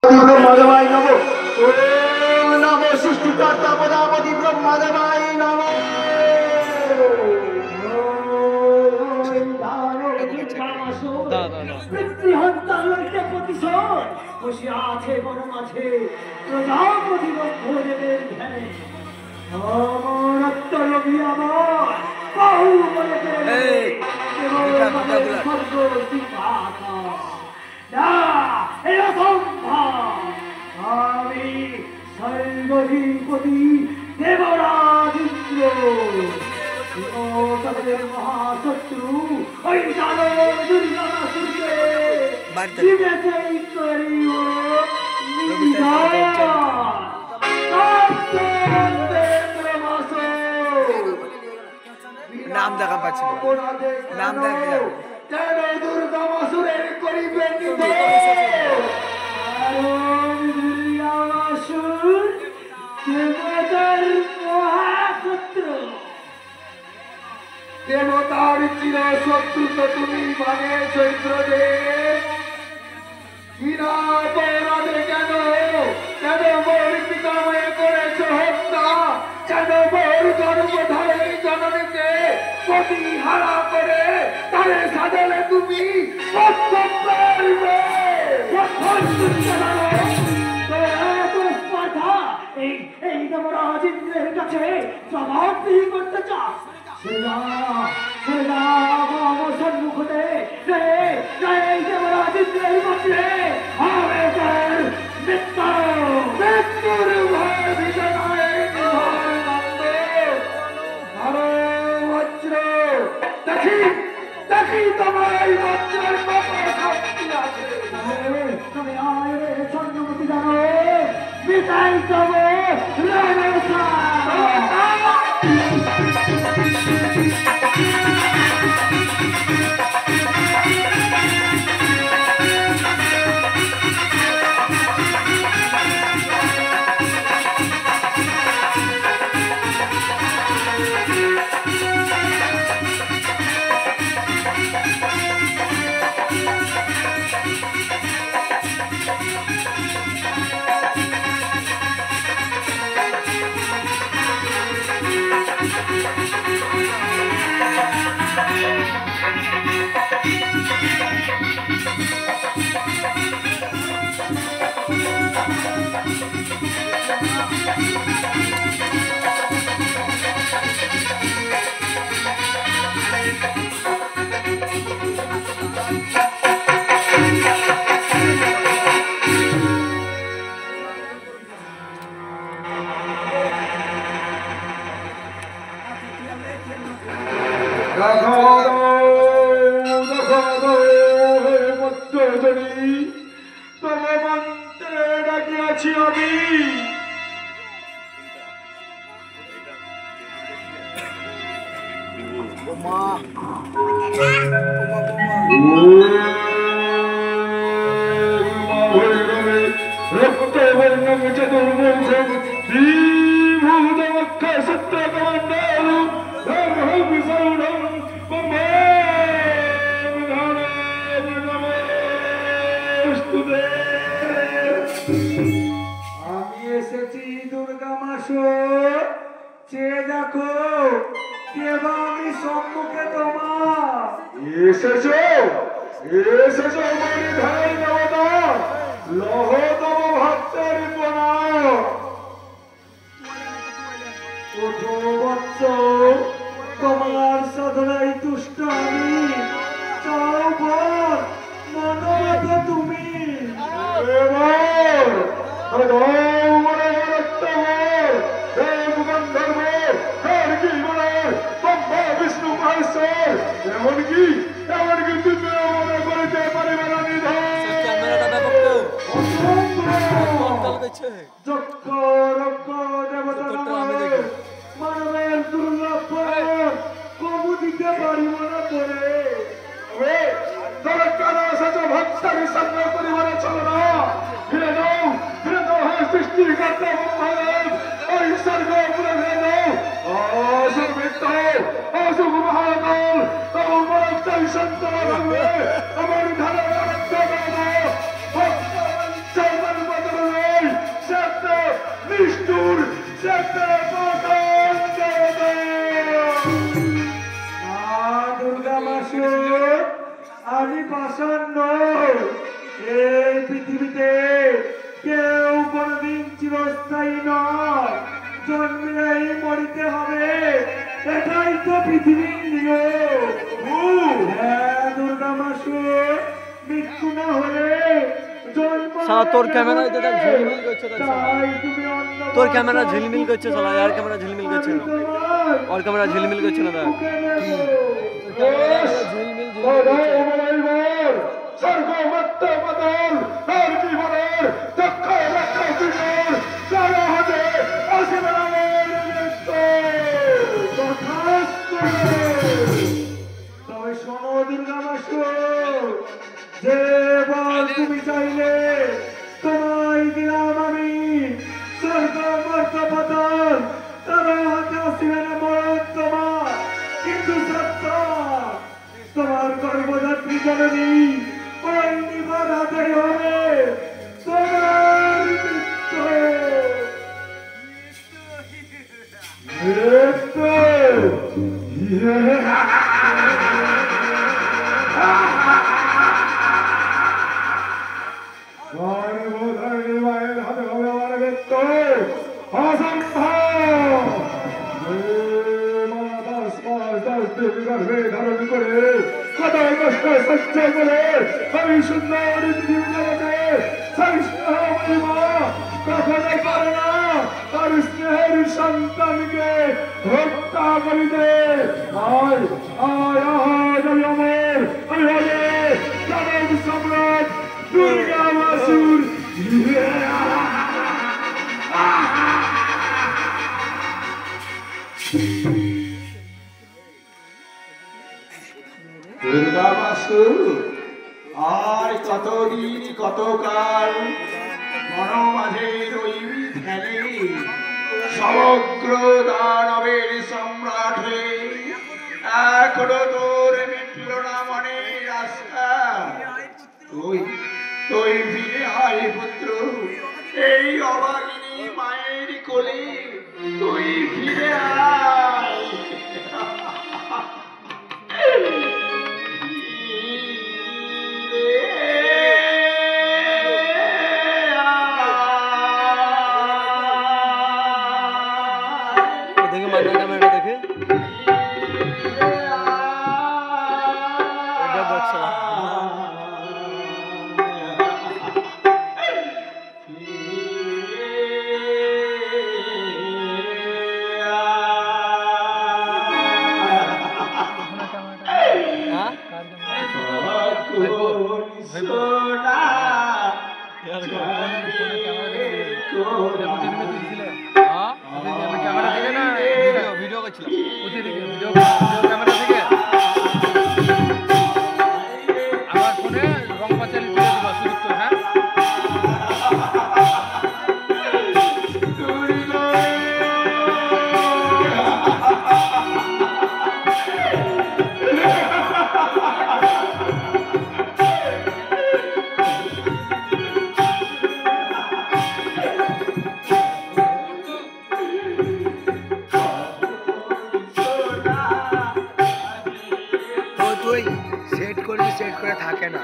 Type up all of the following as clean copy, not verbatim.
ব্রহ্মদেবায় নমঃ। ওম নমঃ সৃষ্টিকর্তা প্রজাপতি ব্রহ্মদেবায় নমঃ। বসে আছে বন মাঝে প্রজাপতি ব্রহ্মদেবের ধ্যানে। অমরত্ব রবি আমার বাহু বলে স্বর্গ সিংহাসন না এরকম আমি সর্বধিপতি দেবরাজ ইন্দ্র তাদের মহাশত্রু ওই দানব দুর্গাসুরকে বিবেচই করিব নাম দেখা পাচ্ছি নাম দেখা কেন দুর্গাসুরের করিবে দেবতার চির শত্রু তো তুমি মানে চৈত্রদেব কিনা অপরাধে কেন কেন মোর পিতামহে করেছ হত্যা কেন মোর গর্ভধারী জননীকে প্রতিহারা করে তারে সাজালে তুমি এই দেবরাজ ইন্দ্রের কাছে জবাবদিহি করতে চাস সম্মুখে এই দেবরাজ ইন্দ্রের কাছে হবে মৃত্যুর ভয় বিজয় বজ্র দেখি দেখি তোমার এই বজ্রের কত শক্তি আছে তুমি আয় রে চন্দ্রমতি জানো বিদায় যাবো আমি এসেছি দুর্গা মাসো চেয়ে দেখো কেবা আমি সম্মুখে তোমার এসেছো এসেছো বলি ধাই দেবতা লহ তব ভক্তের প্রণাম ওঠো বৎস তোমার সাধনায় তুষ্ট আমি চাও বল মনোরথ তুমি বিষ্ণু মহেশ্বর এমনকি এমনকি তুমি মনে করিতে পারিবে না যক্ষ রক্ষ দেবতা মানবের দুর্লভ কবু দিতে পারিব না করে দরকার এসেছ ভক্তারি সংগ্রহ করিবার চল না ফিরে যাও সৃষ্টিকর্তা মহাদেব ওই স্বর্গ পুরে ফিরে যাও অসুর মৃত্য অসুখ মহাকাল তোমার সন্তান আমার ধারা চিরস্থায়ী নয়, জন্মেই মরিতে হবে, এটাই তো পৃথিবীর নিয়ম। হ্যাঁ দুর্গা মাসু, মৃত্যু না হলে সালা তোর ক্যামেরায় তো ঝিলমিল করছে, তোর ক্যামেরা ঝিলমিল করছে, সালা আর ক্যামেরা ঝিলমিল করছে না, ওর ক্যামেরা ঝিলমিল করছে না। তবে শোনো দুর্গা মাসু, যে বল তুমি চাইলে তোমায় দিলাম আমি, স্বর্গ মর্ত পতন তার হাতে আসিবে না মরণ তোমার, কিন্তু সত্য তোমার গর্ভধাত্রী জননী ওই নিবার হাতেই হবে তোমার মৃত্যু। মায়ের হাতে হবে আমার মৃত্যু, অসম্ভব। ধারণ করে কত কষ্ট সহ্য করে আমি সুন্দর কখনো পারে না তার স্নেহের সন্তানকে হত্যা করিতে। আয় আয় আয় আমি অমর, আমি হবে যাদব সম্রাট দুর্গা মাসুর। দুর্গা মাসু আর কতদিন কতকাল মনোমাঝে রইবি ধ্যানে, সমগ্র দানবের সম্রাট হয়ে এখনো তোর মিটল না মনের আশা। তুই ফিরে আয় পুত্র, এই অভাগিনী মায়ের কোলে তুই ফিরে আয়। দেখে মান্না ক্যামেরাটা দেখে এটা দেখছো ভিডিও করছিলাম ভিডিও ক্যামেরা থেকে আমার ফোনে রং পাচারি তুলে দেবো সুযুক্ত। হ্যাঁ সেট করবি, সেট করে থাকে না,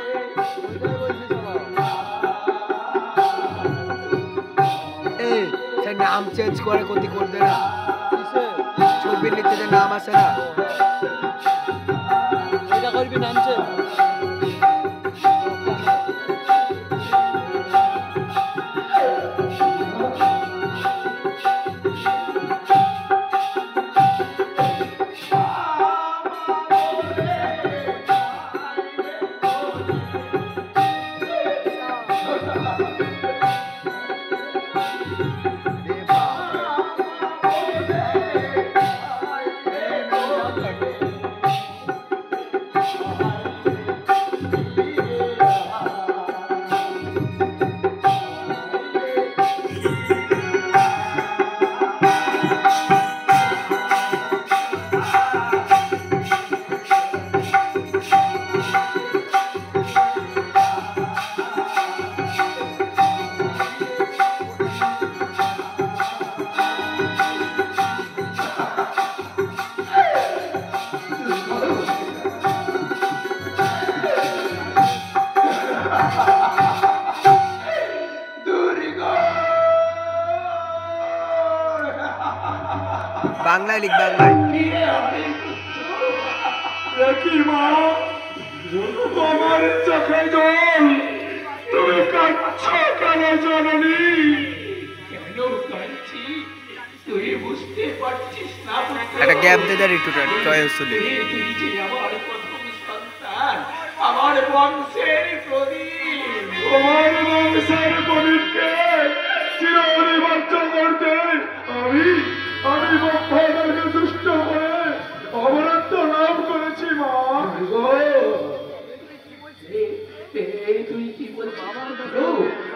এই সে নাম চেঞ্জ করে ক্ষতি করবে না, ছবির নিচে যে নাম আছে না এটা করবি নাম চেঞ্জ। বাংলায় লিখ, বাংলায়। কি মা, তোমার চোখে জল, তুমি কাঁদছ কেন জননী? কেন কাঁদছি তুই বুঝতে পারছিস না? একটা গ্যাপ দে দেয় একটু চয়েস হলে। তুই যে আমার প্রথম সন্তান, আমার বংশের প্রদীপ। তোমার বংশের প্রদীপকে চিরনির্বাচ্য করতে আমি বক্তাদেরকে দুষ্ট করে অমরত্ব লাভ করেছি মা। তুই কি বলছিস?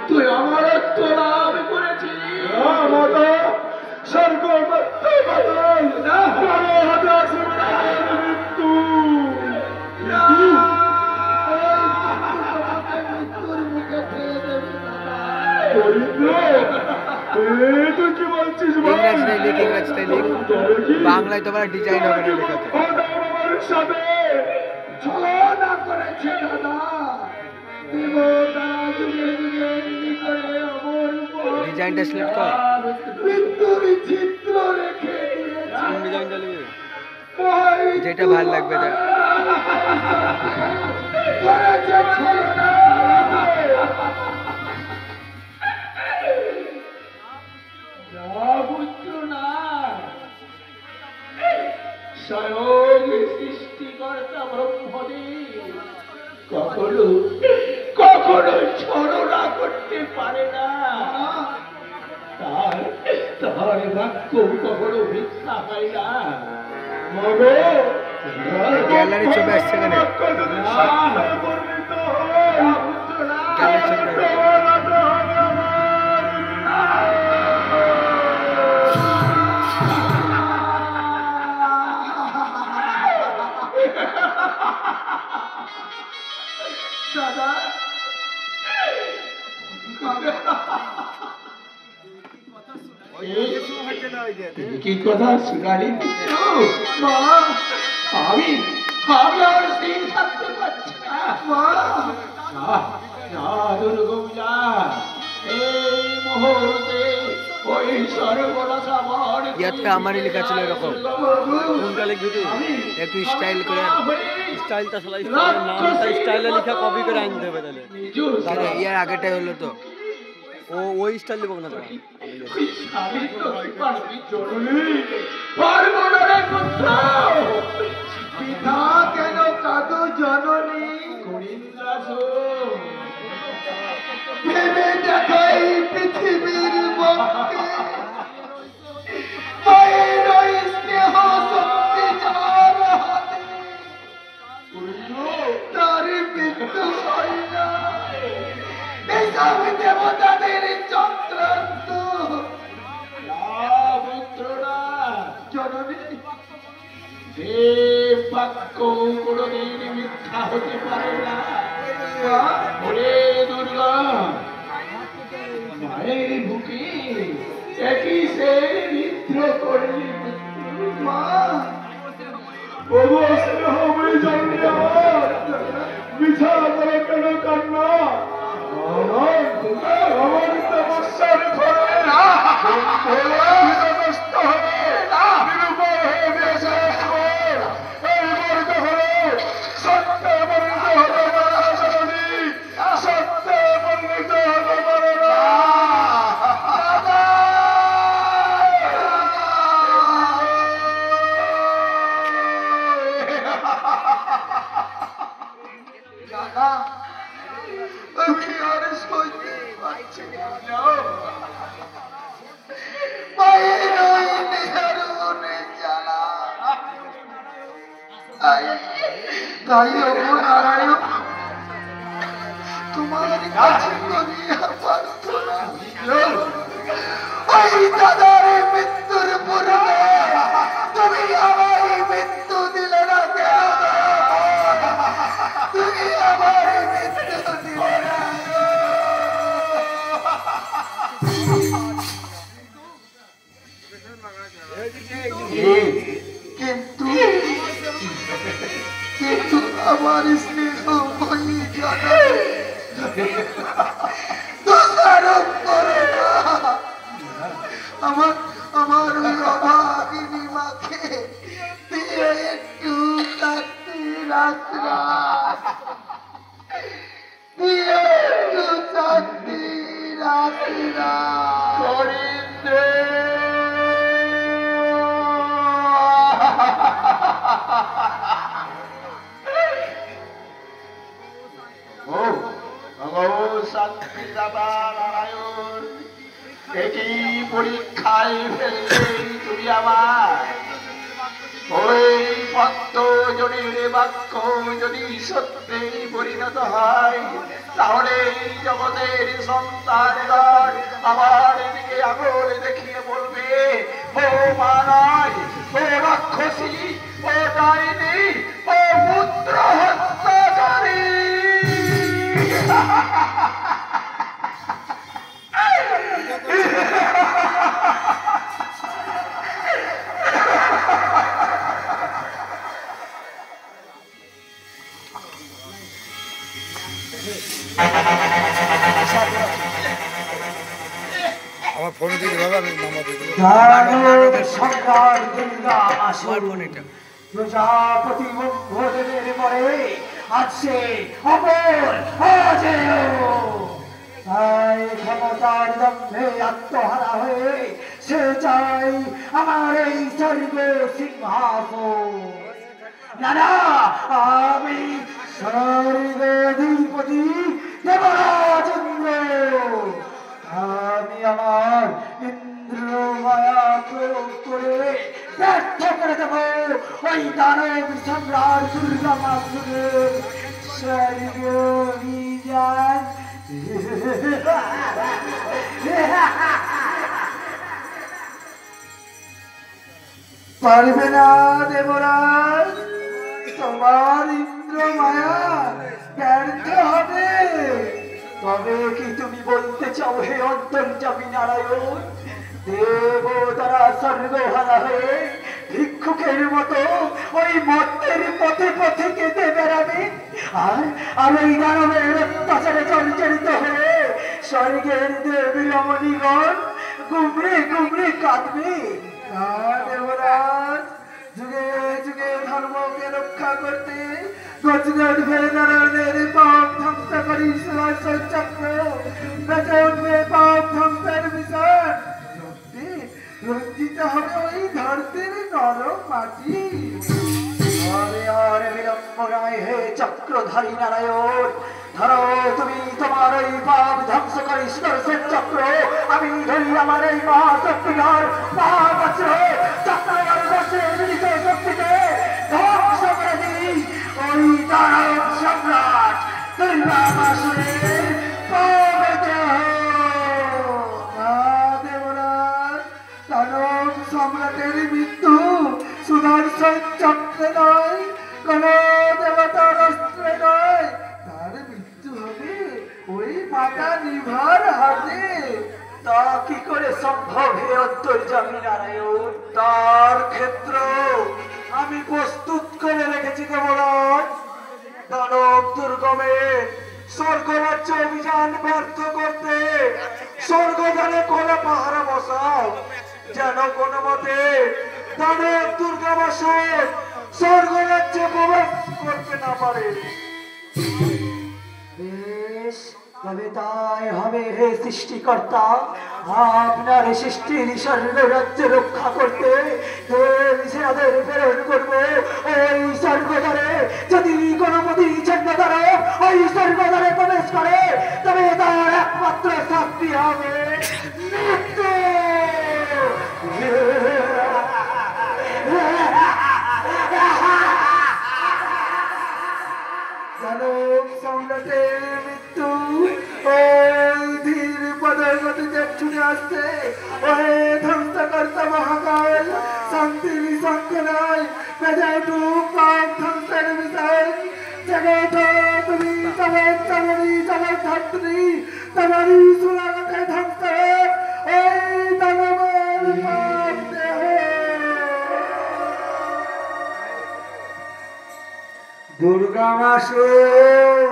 তুই অমরত্ব লাভ করেছিস? মাতা স্বর্গ মৃত্যু। তুই কি বলছিস? বাংলায় তোমার ডিজাইন হবে না লেখাতে। সাথে ছলনা করেছে দাদা। ডিজাইনটা সিলেক্ট কর। মৃত্যুর চিত্র রেখে ডিজাইনটা নেবে যেটা ভালো লাগবে দেখ। স্বয়ং সৃষ্টিকর্তা ব্রহ্মদেব কখনো কখনো ছলনা করতে পারে না। তার বাক্য কখনো মিথ্যা হয় না। গ্যালারি ছবি আসছে এখানে। দাদা কি কথা শুনালি? মা আমি আর স্থির থাকতে পারছি না। মা দুর্গা, এই মুহূর্তে ওই সর্বনাশ আমার ইয়াতে আমারই লেখা ছিল এরকম। কোনটা লিখবি তুই? একটু স্টাইল করে, স্টাইলটা সলাই স্টাইলের নামটা স্টাইলে লেখা কপি করে আনতে হবে তাহলে। ইয়ার আগেটাই হলো তো ওই স্টাইল লিখব না তোরা। পিতা কেন কাঁদো জননী? ভেবে দেখাই পৃথিবীর মধ্যে মায়ের ওই স্নেহ শক্তি যার হাতে, তার মৃত্যু হয় না। এসব দেবতাদের চক্রান্ত। পুত্ররা জননী, যে বাক্য কোনদিন মিথ্যা হতে পারে না। ওরে দুর্গা, মায়ের বুকে একই সে বিদ্র করলি। মা মিছা করে কেন কান্না? আমার তপস্যার ফলে বিধ্বস্ত হয়ে নিরুপায় হয়ে গেছে। এই বর্গ হলো সত্যে বর্ণিত হতে পারে না জননী, সত্যে বর্ণিত হতে পারে না। দাদা আমি আর সইতে পারছি না। মায়ের ওই নিহারুনে জ্বালা, তাই ওগো নারায়ণ তোমার কাছে করিয়া প্রার্থনা, ওই দাদার মৃত্যুর পূর্বে তুমি আমায় মৃত্যু দিলে না কেন? তুমি আমার মৃত্যু দিলে না। কিন্তু কিন্তু আমার স্নেহ বই জানা দোষারোপ করো না। আমার ওই অভাগিনী মা তুইও একটু শান্তি রাখ না, তুইও একটু শান্তি রাখ না। হরিন্দ্র ও শান্তি দাদা নারায়ণ, একই পরীক্ষায় ফেললে তুমি আমার। ওই ভক্তজনের বাক্য যদি সত্যি পরিণত হয়, তাহলে এই জগতের সন্তানগণ আমার দিকে আঙুল দেখিয়ে বলবে, ও মানায়, ও রাক্ষসী, ও ডাইনি, ও পুত্র হত্যাকারী। আমার ফোনে দিকে বাবা আমি নাম্বার দিয়ে দেবো। সংখ্যার দুর্গা আসল প্রজাপতি মধ্যদের পরে আজ সে অপর অজেয়। তাই ক্ষমতার দম্ভে আত্মহারা হয়ে সে চাই আমার এই স্বর্গ সিংহাসন। না না, আমি স্বর্গাধিপতি দেবরাজ ইন্দ্র, আমি আমার ইন্দ্র মায়া প্রয়োগ করে ব্যর্থ করে দেব ওই দানব সম্রাট দুর্গা মাসুরের স্বর্গ অভিযান। পারবে না দেবরাজ, তোমার ইন্দ্র মায়া ব্যর্থ হবে। তবে কি তুমি বলতে চাও হে অন্তর্যামী নারায়ণ, দেবতারা স্বর্গহারা হয়ে ভিক্ষুকের মতো ওই মর্তের পথে পথে কেটে বেড়াবে, আর ওই দানবের অত্যাচারে জর্জরিত হয়ে স্বর্গের দেবী রমণীগণ গুমড়ে গুমড়ে কাঁদবে? দেবরাজ, যুগে যুগে ধর্মকে রক্ষা করতে গজগজ হয়ে নারায়ণের পাপ ধ্বংস করি সুদর্শন চক্র বেঁচে উঠবে পাপ ধ্বংসের মিশন। রঞ্জিত হবে ওই ধরতের নরম মাটি। আর বিলম্ব নয় হে চক্রধারী নারায়ণ, ধরো তুমি তোমার এই পাপ ধ্বংস করি সুদর্শন চক্র, আমি ধরি আমার এই মহাশক্তিধর মহাবজ্র চক্রবার বসে মিলিত শক্তিতে ধ্বংস করে দিই ওই দানব সম্রাট দুর্গা মাসুরের পবিত্র দেবরাজ। দানব সম্রাটের মৃত্যু সুদর্শন চক্রে নয়, কোন দেবতার অস্ত্রে নয়, তার মৃত্যু হবে ওই মাতা নিভার হাতে। তা কি করে সম্ভব হে অন্তর্যামী নারায়ণ? তার ক্ষেত্র আমি প্রস্তুত করে রেখেছি দেবরাজ। দানব দুর্গমের স্বর্গরাজ্য অভিযান ব্যর্থ করতে স্বর্গদ্বারে কোলা পাহারা বসাও, যেন কোনো মতে দানব দুর্গাবাসন স্বর্গরাজ্যে প্রবেশ করতে না পারে। বেশ, তবে তাই হবে হে সৃষ্টিকর্তা। আপনার সৃষ্টির স্বর্গ রাজ্য রক্ষা করতে সেনাদের প্রেরণ করবো ওই স্বর্গদ্বারে। যদি কোনো মতি চন্দ্রদ্বারে ওই স্বর্গদ্বারে প্রবেশ করে, তবে তার একমাত্র শাস্তি হবে মৃত্যু। দানব সম্রাটের মৃত্যু ওই ধীর পদের গতিতে ছুটে আসছে। ওহে ধ্বংসকর্তা মহাকাল, শান্তির সঙ্গ নয়, বেজে উঠুক পাপ ধ্বংসের মিশন। জগৎ তুমি জগৎ জননী জগৎ ধাত্রী, তোমারই সুরাগতে ধ্বংস ওই দানবের পাপ দেহ। দুর্গা মাসুর,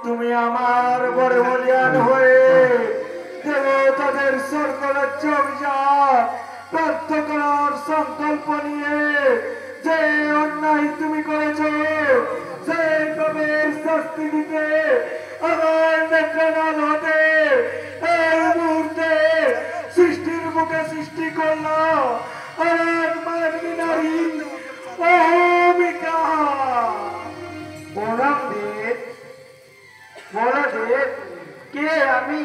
তুমি আমার বড় বলিয়ান হয়ে দেবতাদের স্বর্গরাজ্য অভিযান ব্যর্থ করার সংকল্প নিয়ে যে অন্যায় তুমি করেছ সেই পাপের শাস্তি দিতে আমার নেত্রনাল হতে এই মুহূর্তে সৃষ্টির বুকে সৃষ্টি করলো এক মানবী নারী অহমিকা। প্রণাম দেব, বলো দেব, কে আমি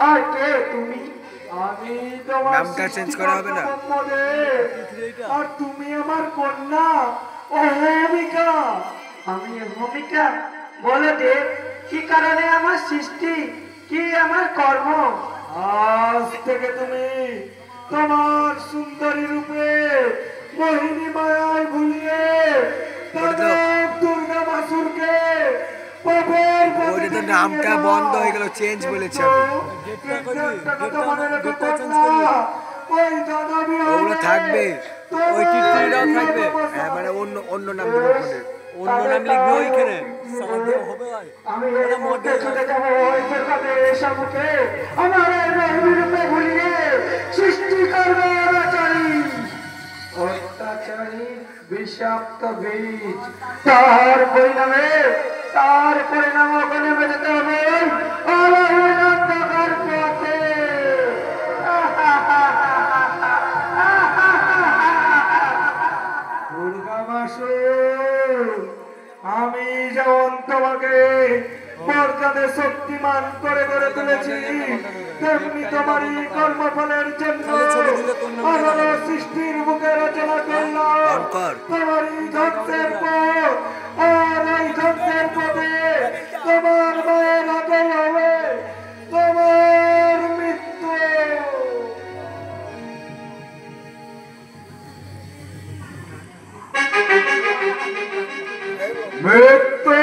আর কে তুমি? আমি তোমার নামটা চেঞ্জ করা হবে না? আর তুমি আমার কন্যা অহমিকা। আমি অহমিকা? বলো দেব, কি কারণে আমার সৃষ্টি, কি আমার কর্ম? আজ থেকে তুমি তোমার সুন্দরী রূপে মোহিনী মায়ায় ভুলিয়ে দুর্গা মাসুরকে ওটা তো নামটা বন্ধ হয়ে গেল, চেঞ্জ বলেছি আমি। ওগুলো থাকবে, ওই টিটকারিটাও থাকবে। হ্যাঁ মানে অন্য অন্য নাম দেবো ওখানে। অন্য নাম লিখবে ওইখানে, হবে আর আমি ছুটে যাবো ওই দুর্গাতে সম্মুখে আমার রূপে ভুলিয়ে সৃষ্টি করবে অনাচারী অত্যাচারী বিষাক্ত বীজ। তার পরিণাম ওখানে বেঁচেতে হবে অন্ধকার পথে। দুর্গা মাসু, আমি যেমন তোমাকে বরদানে শক্তিমান করে গড়ে তুলেছি, তেমনি তোমারই কর্মফলের জন্য আবারও সৃষ্টির বুকে রচনা করলাম তোমারই ধ্বংসের পথ। আর এই ধ্বংসের পথে তোমার মায়ের হাতে হবে তোমার মৃত্যু। মৃত্যু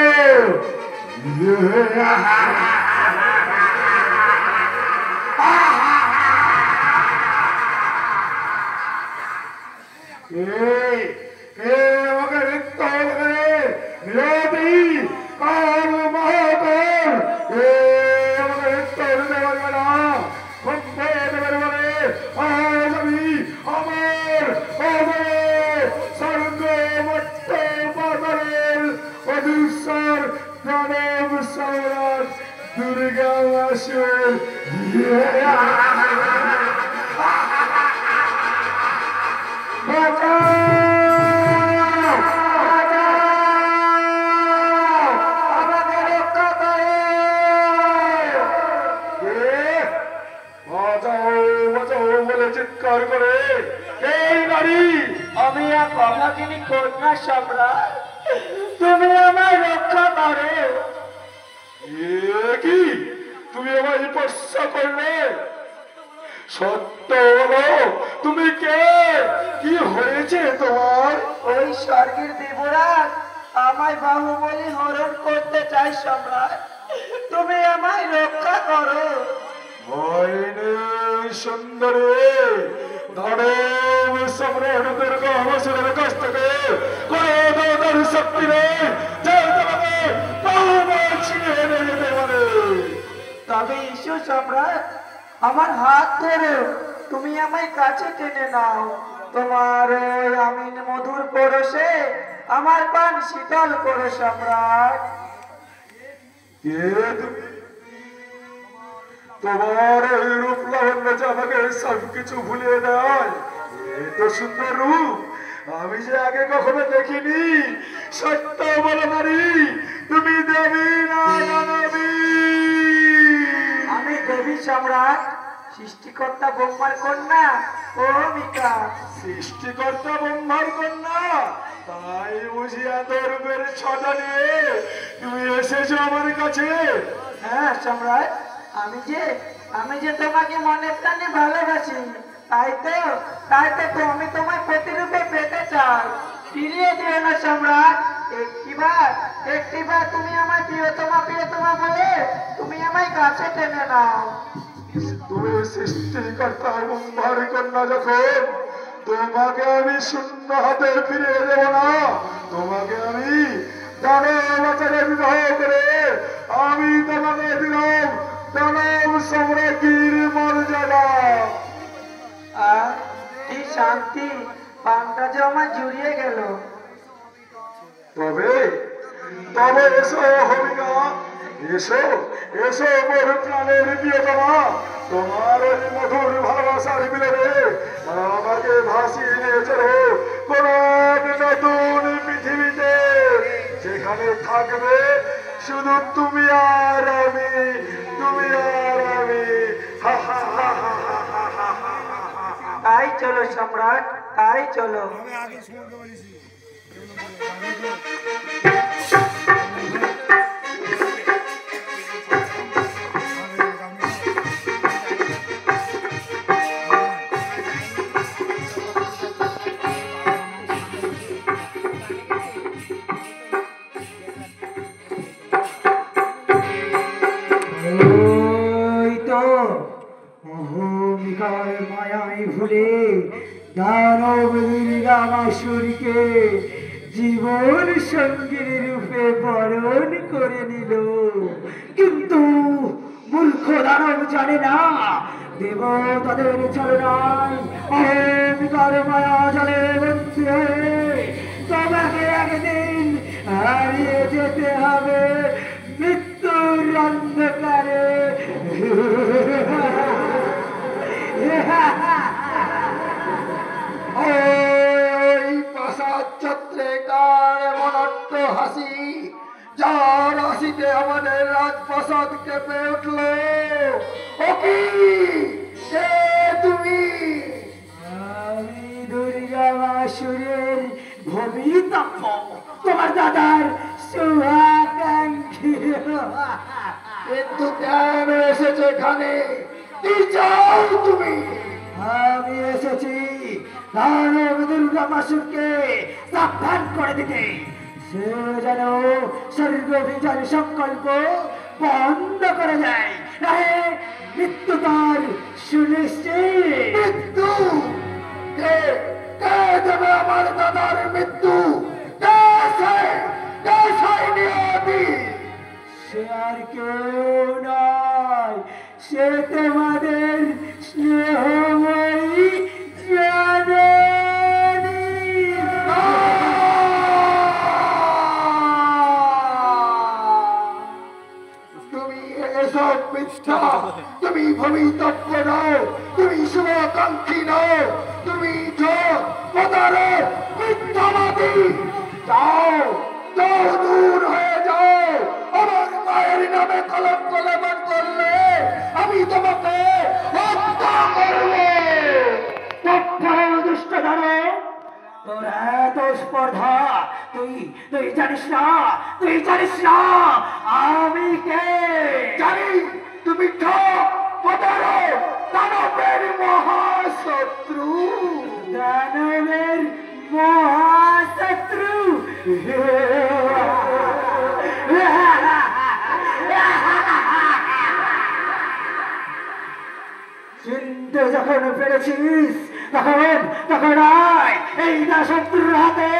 আমাকে মৃত্যু হবে রবি কাল মহাকাল আমাকে মৃত্যু হতে পারবে না, বন্ধে হতে পারবে না। আজ আমি আমার স্বর্গ মত্ত পাতালের অধীশ্বর প্রণব সম্রাট দুর্গা মাসুর চিৎকার করে এই নারী, আমি এক অভাগিনী কন্যা সম্রাট, তুমি আমায় রক্ষা করো। কি তুমি আমায় স্পর্শ করলে? সত্য বলো, তুমি কে? কি হয়েছে তোমার? ওই স্বর্গের দেবরাজ আমায় বাহুবলী হরণ করতে চাই সম্রাট, তুমি আমায় রক্ষা করো। ভয় নেই সুন্দরী, ধর্ম সম্রাট দুর্গা মাসুরের কাছ থেকে কোনো শক্তি নেই যে তোমাকে বাহুবল ছিনিয়ে নিয়ে যেতে পারে। তবে ঈশ্বর সম্রাট, আমার হাত ধরে তুমি আমায় কাছে টেনে নাও, তোমার ওই আমিন মধুর পরশে আমার পান শীতল করো সম্রাট। কে তুমি? তোমার এই রূপ লাবণ্য যে আমাকে সবকিছু ভুলিয়ে দেয়। এত সুন্দর রূপ আমি যে আগে কখনো দেখিনি। সত্য বলো নারী, তুমি দেবী না দানবী? আমি দেবী সম্রাট, সৃষ্টিকর্তা ব্রহ্মার কন্যা অহমিকা। সৃষ্টিকর্তা ব্রহ্মার কন্যা, তাই বুঝি এত রূপের ছটা নিয়ে তুমি এসেছো আমার কাছে? হ্যাঁ সম্রাট, আমি যে তোমাকে মনে প্রাণে ভালোবাসি, তাই তো আমি তোমায় প্রতিরূপে পেতে চাই। ফিরিয়ে দিও না সম্রাট, একটিবার তুমি আমায় প্রিয়তমা বলে তুমি আমায় কাছে টেনে নাও। তুমি সৃষ্টিকর্তা ব্রহ্মার কন্যা যখন, তোমাকে আমি শূন্য হাতে ফিরিয়ে দেব না। তোমাকে আমি দানবাচারে বিবাহ করে আমি তোমাকে দিলাম দানব সম্রাজ্ঞীর মর্যাদা। কি শান্তি, পানটা যে আমার জুড়িয়ে গেল। তবে তবে এসো হবিকা, এসো এসো মোর প্রাণের প্রিয়তমা, তোমার ওই মধুর ভালোবাসার মিলনে আমাকে ভাসিয়ে নিয়ে চলো কোন এক নতুন পৃথিবীতে, যেখানে থাকবে শুধু তুমি আর আমি, তুমি আর আমি। হা হা হা হা হা হা হা হা হা হা। তাই চলো সম্রাট, তাই চলো। আমি আগে শুনতে পারিছি মায়ায় ভুলে দানব রামাসুরকে জীবন সঙ্গীর রূপে বরণ করে নিল, কিন্তু মূর্খ দানব জানে না দেবতাদের চালনায় অহমিকার মায়া জলে বন্দি হয়ে তোমাকে একদিন হারিয়ে যেতে হবে মৃত্যুর অন্ধকারে। ওই প্রাসাদ ছত্রে কার এমন অট্ট হাসি, যার হাসিতে আমাদের রাজপ্রাসাদ কেঁপে উঠল। ও কি সে তুমি? আমি দুর্গা মাসুরের ভবিতব্য, তোমার দাদার শুভাকাঙ্ক্ষী। কিন্তু কেন এসেছে এখানে? কি চাও তুমি? আমি এসেছি দানব দুর্গা মাসুরকে সাবধান করে দিতে, সে যেন স্বর্গবিজয় সংকল্প বন্ধ করে দেয়, নাহে মৃত্যু তার সুনিশ্চিত। মৃত্যু? কে কে দেবে আমার দাদার মৃত্যু? কে সে? কে সেই নিয়তি? সে আর কেউ নয়, সে তোমাদের স্নেহময়ী জননী। তুমি এসব মিথ্যা, তুমি ভবিতব্য নও, তুমি শুভাকাঙ্ক্ষী নও, তুমি প্রতারক মিথ্যাবাদী। যাও যাও, দূর হয়ে যাও। আমার মায়ের নামে কলঙ্ক লেপন করলে আমি তোমাকে হত্যা করব। দুষ্ট ধরে তোর এত স্পর্ধা, তুই তুই জানিস না, তুই জানিস না আমি কে? জানি তুমি প্রতারক, দানবের মহাশত্রু। দানবের মহাশত্রু। চিনতে যখন পেরেছিস তখন তখন আয়, এই না শত্রুর হাতে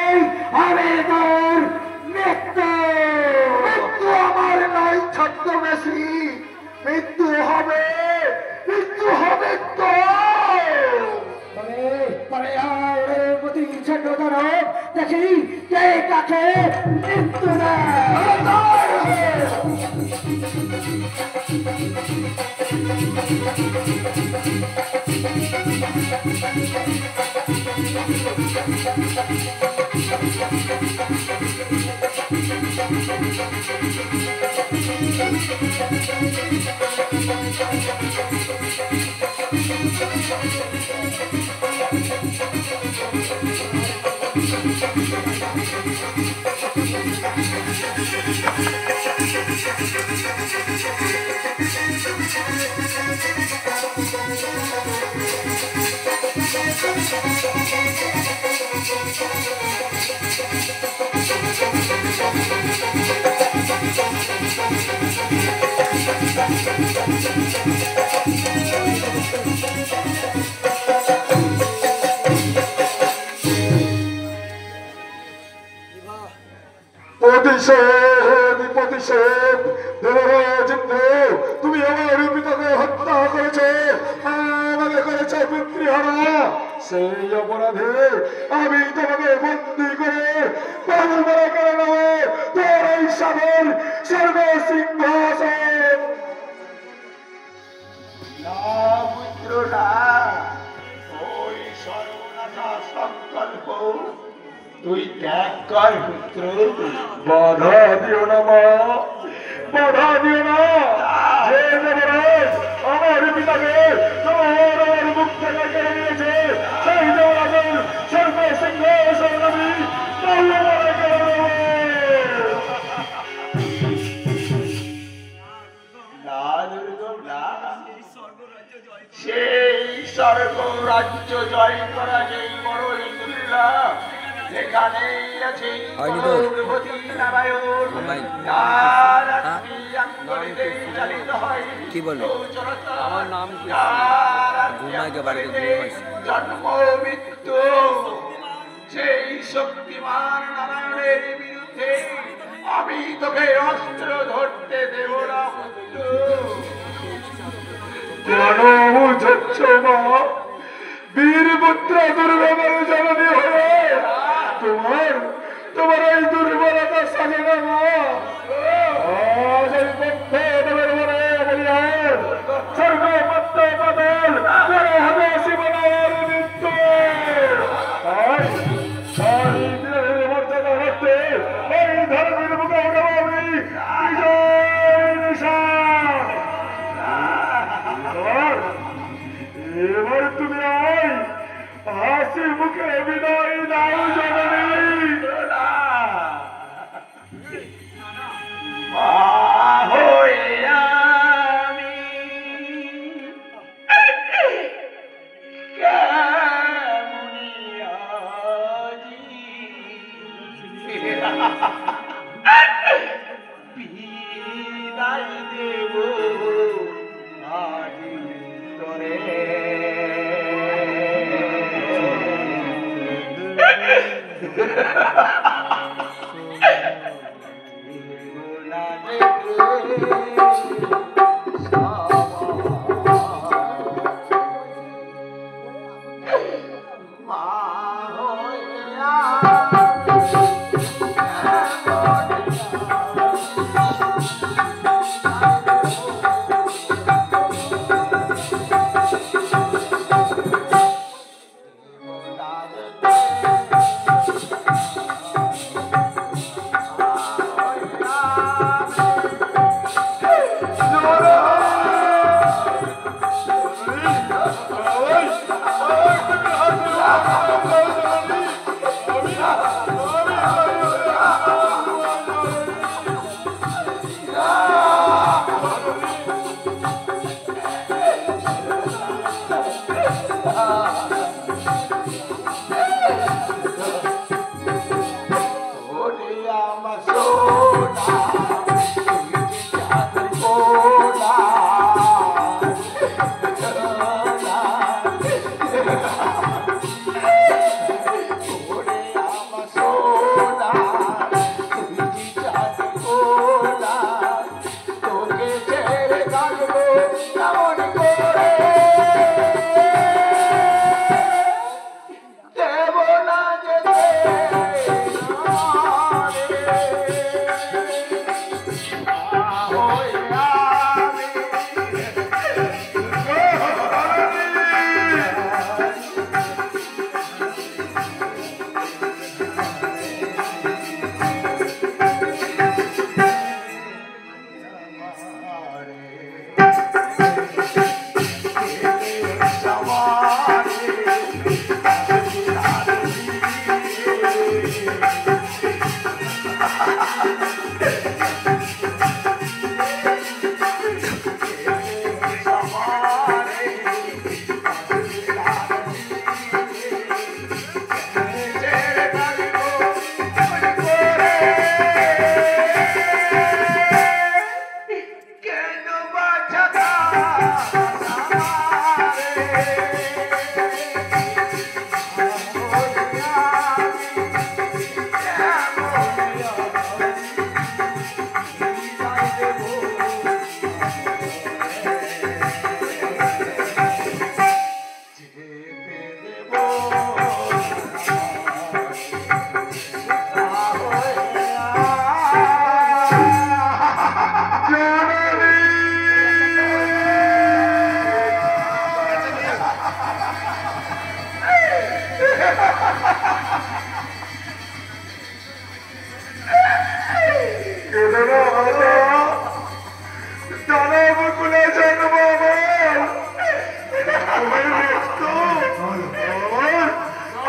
হবে তোর মৃত্যু। মৃত্যু আমার নয় ছদ্মবেশী, মৃত্যু হবে, মৃত্যু হবে তো। তবে আয় রে প্রতি ছোট দানব, দেখি কে কাকে মৃত্যু প্রতিশোধ প্রতিশোধ দেবরাজ ইন্দ্র, তুমি আমার পিতাকে হত্যা করেছ, আমাকে করেছ পিতৃহারা। সেই অপরাধে আমি তোমাকে বন্দি করে পাগল করে কেড়ে নেবো তোর এই সাধন স্বর্গ সিংহাসন। না পুত্র না, ওই সর্বনাশা সংকল্প তুই ত্যাগ কর পুত্র। বাধা দিও না মা, বাধা দিও না। যে দেবরাজ আমার পিতাকে তোমার মুখ থেকে কেড়ে নিয়েছে সেই দেবরাজের স্বর্গ সিংহাসন আমি তলোয়ারে কেড়ে নেব। না দুর্গম না, সেই স্বর্গ রাজ্য জয় করা যেই বড়ই দুর্লভ, যেখানেই আছে গৌরবতী নারায়ণ, তার আত্মীয় চালিত হয় কি বলবো আমার নাম কি ঘুমাইকে বাড়িতে জন্ম মৃত্যু। সেই শক্তিমান নারায়ণের বিরুদ্ধে আমি তোকে অস্ত্র ধরতে দেব না পুত্র। কেন বুঝছ মা, বীরপুত্র দুর্গমের জননী হয়ে তোমার এই দুর্বলতা সাজে না মা। আজ এই পথে তোমার মনে বলিয়ার স্বর্গ পত্র বদল করে হবে শিবনার মৃত্যু। মর্যাদা হচ্ছে এই ধর্মের মুখে আমি বিজয় নিশান। এবার তুমি হাসি মুখে বিদায় দাও জননী। মা হয়ে আমি কেমনি আজি বিদায় দেব আজি তোরে।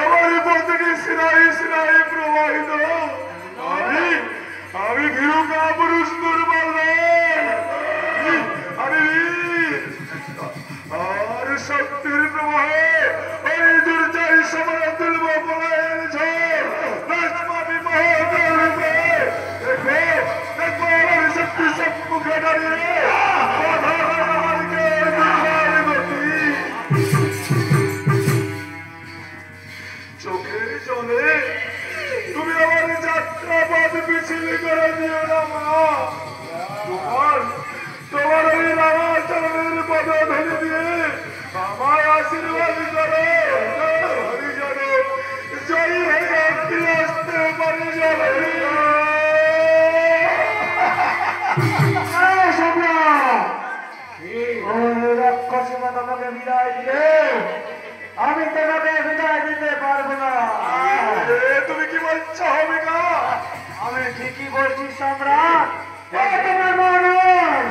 আমার প্রতিটি সিনাই সিনাই প্রবাহিত আমি ভীরু কাপুরুষ দুর্বল আমি আর শক্তির প্রবাহে ওই দুর্জয় সময় তুলব পলায়ন ঝড় রাজমাবি মহাদেবে দেখো আমার শক্তি সম্মুখে দাঁড়িয়ে চোখের জলে তুমি আমার যাত্রা পথ পিছিয়ে করে দিও না মা তোমার ওই রামাচরণের পদ ধরে দিয়ে আমার আশীর্বাদ করে হরিজন জয়ী হয়ে ফিরে আসতে পারি রাক্ষসীমা তোমাকে বিদায় দিয়ে আমি তোমাকে বিদায় দিতে পারবো না। তুমি কি বলছো হবিকা? আমি ঠিকই বলছি সম্রাট, তোমার মরণ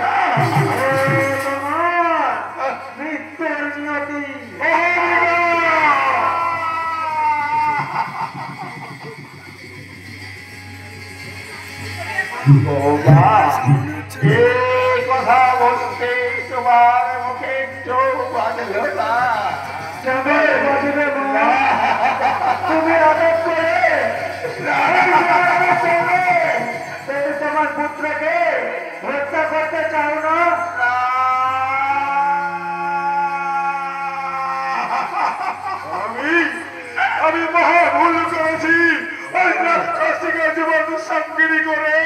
তোমার মৃত্যুর নিয়তি। এই কথা বলতে তোমার মুখে চোখ বাঁধল না। তুমি আদর করে তোমার পুত্রকে হত্যা করতে চাও না? আমি মহা ভুল করেছি ওই রাক্ষসীকে জীবন সঙ্গিনী করে।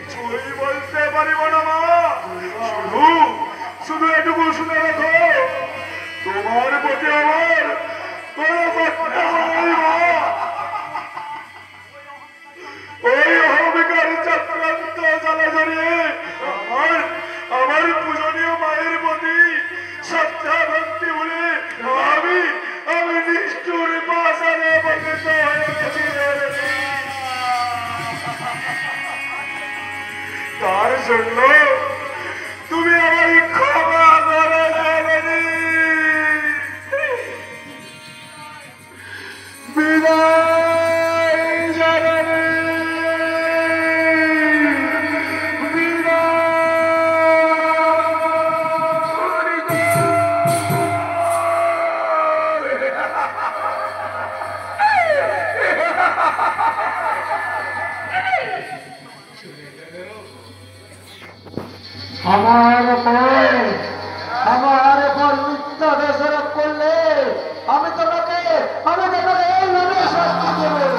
কিছুই বলতে পারিব না মা, শুধু এটুকু শুনে রাখো তোমার প্রতি আমার কোনো বাচ্চা নেই মা। ওই অহমিকার চক্রান্ত জ্বালা জড়িয়ে আমার পূজনীয় মায়ের প্রতি শ্রদ্ধা ভক্তি বলে আমি নিষ্ঠুর পাষাণে পতিত হয়ে গেছি। তার জন্য তুমি আমার ক্ষমা করে দেবে। বিদায় জানাবে আমার উপর মিথ্যা দোষারোপ করলে আমি তোমাকে এইভাবে শাস্তি দেব।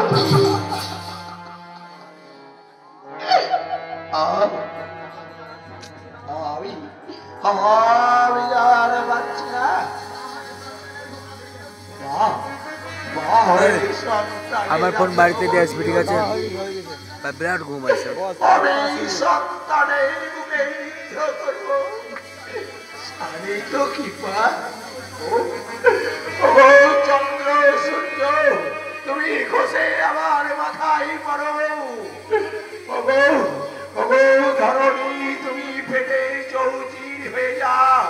আমি আর পাচ্ছি না। আমার ফোন বাড়িতে দিয়ে আসবে, ঠিক আছে? বিরাট ঘুম আছে। আমি সন্তানের বুকে করবো আমি তো কৃপা। চন্দ্র সূর্য তুমি ঘষে আমার মাথায় পড়ো। ধরণী তুমি ফেটে চৌচির হয়ে যাও।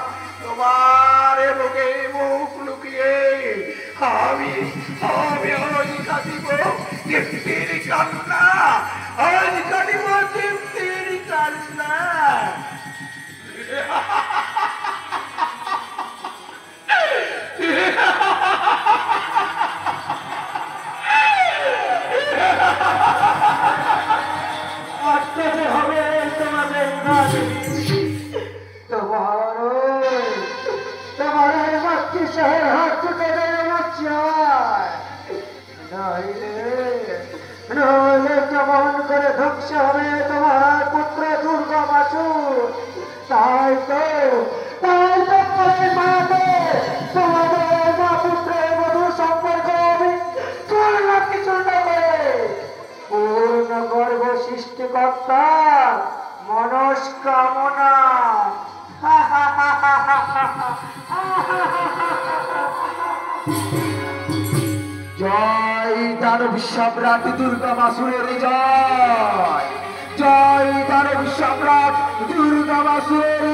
তোমার বুকে মুখ লুকিয়ে আমি আজ কাটিব তৃপ্তির কান্না। আজ কাটিব তৃপ্তির কান্না। আত্মাতে হবে তোমাদের কাজ। তোমার মাতৃ শহর হাত ছুটে নইলে কেমন করে ধ্বংস হবে তোমার পুত্র দুর্গা বাসুর। তাই তো মাতে তোমাদের মা পুত্রের মধুর সম্পর্ক আমি কিছু করে পূর্ণ গর্ভ সৃষ্টিকর্তা মনস্কামনা। জয় দানব সম্রাট দুর্গা বাসুরের জয়। সম্রাট দুর্গাবাসুর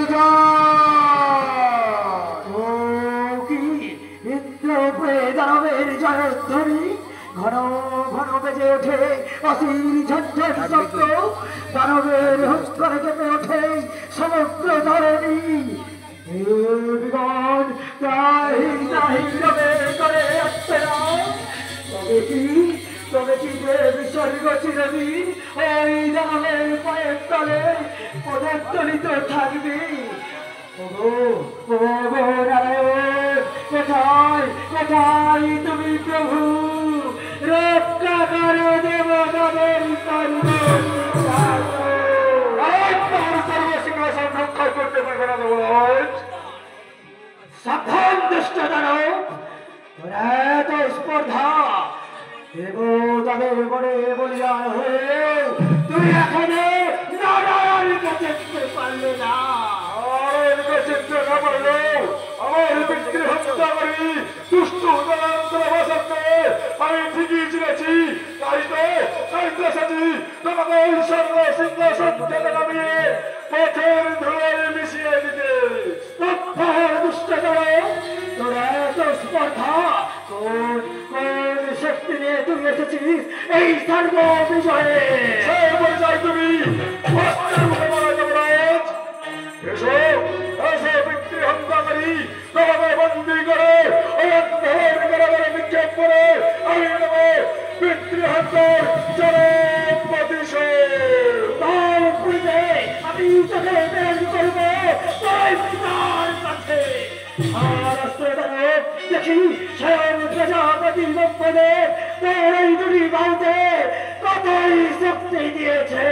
কি ইন্দ্রপুরে দানবের জয়ধ্বনি ঘন ঘন বেজে ওঠে অসীর ঝঞ্ঝের শব্দ দানবের হুঙ্কারে কেঁপে ওঠে সমগ্র ধরণী বিগণ তাই তাই রবে করে আসছে না তবে কি দেব স্বর্গ চিরদিন ওই দানবের পায়ের তলে পদতলিত থাকবে কোথায় কোথায় তুমি প্রভু রক্ষা করে দেব তাদের রক্ষা করতে পারবে না দেবরাজ। সাবধান দুষ্ট দানব তোরা এত স্পর্ধা দেবতাদের বলে বলিয়ান হয়ে তুই এখানে নারায়ণকে দেখতে পারলে না। আমার পিতৃ হত্যা করি দুষ্ট আমি ঠিকই চিনেছি, তাই তো সাজি তোমাকে স্বর্ণ সিংহাসন থেকে নামিয়ে পথের ধুলোয় মিশিয়ে দিতে। দুষ্ট তোরা এত স্পর্ধা কোন কোন শক্তি নিয়ে তুমি এসেছিস এই সর্ব বিজয়ে? যাই তুমি এসো এসো পিতৃ হত্যা করি তোমাকে বন্দি করে নিক্ষেপ করে আমি নেবো পিতৃ হত্যার চরম প্রতিশোধ। আমি তোকে প্রেরণ করবো তোর পিতার কাছে। দেখি স্বয়ং প্রজাপতি ব্রহ্মদেব তোর এই দুটি বাহুতে কতই শক্তি দিয়েছে।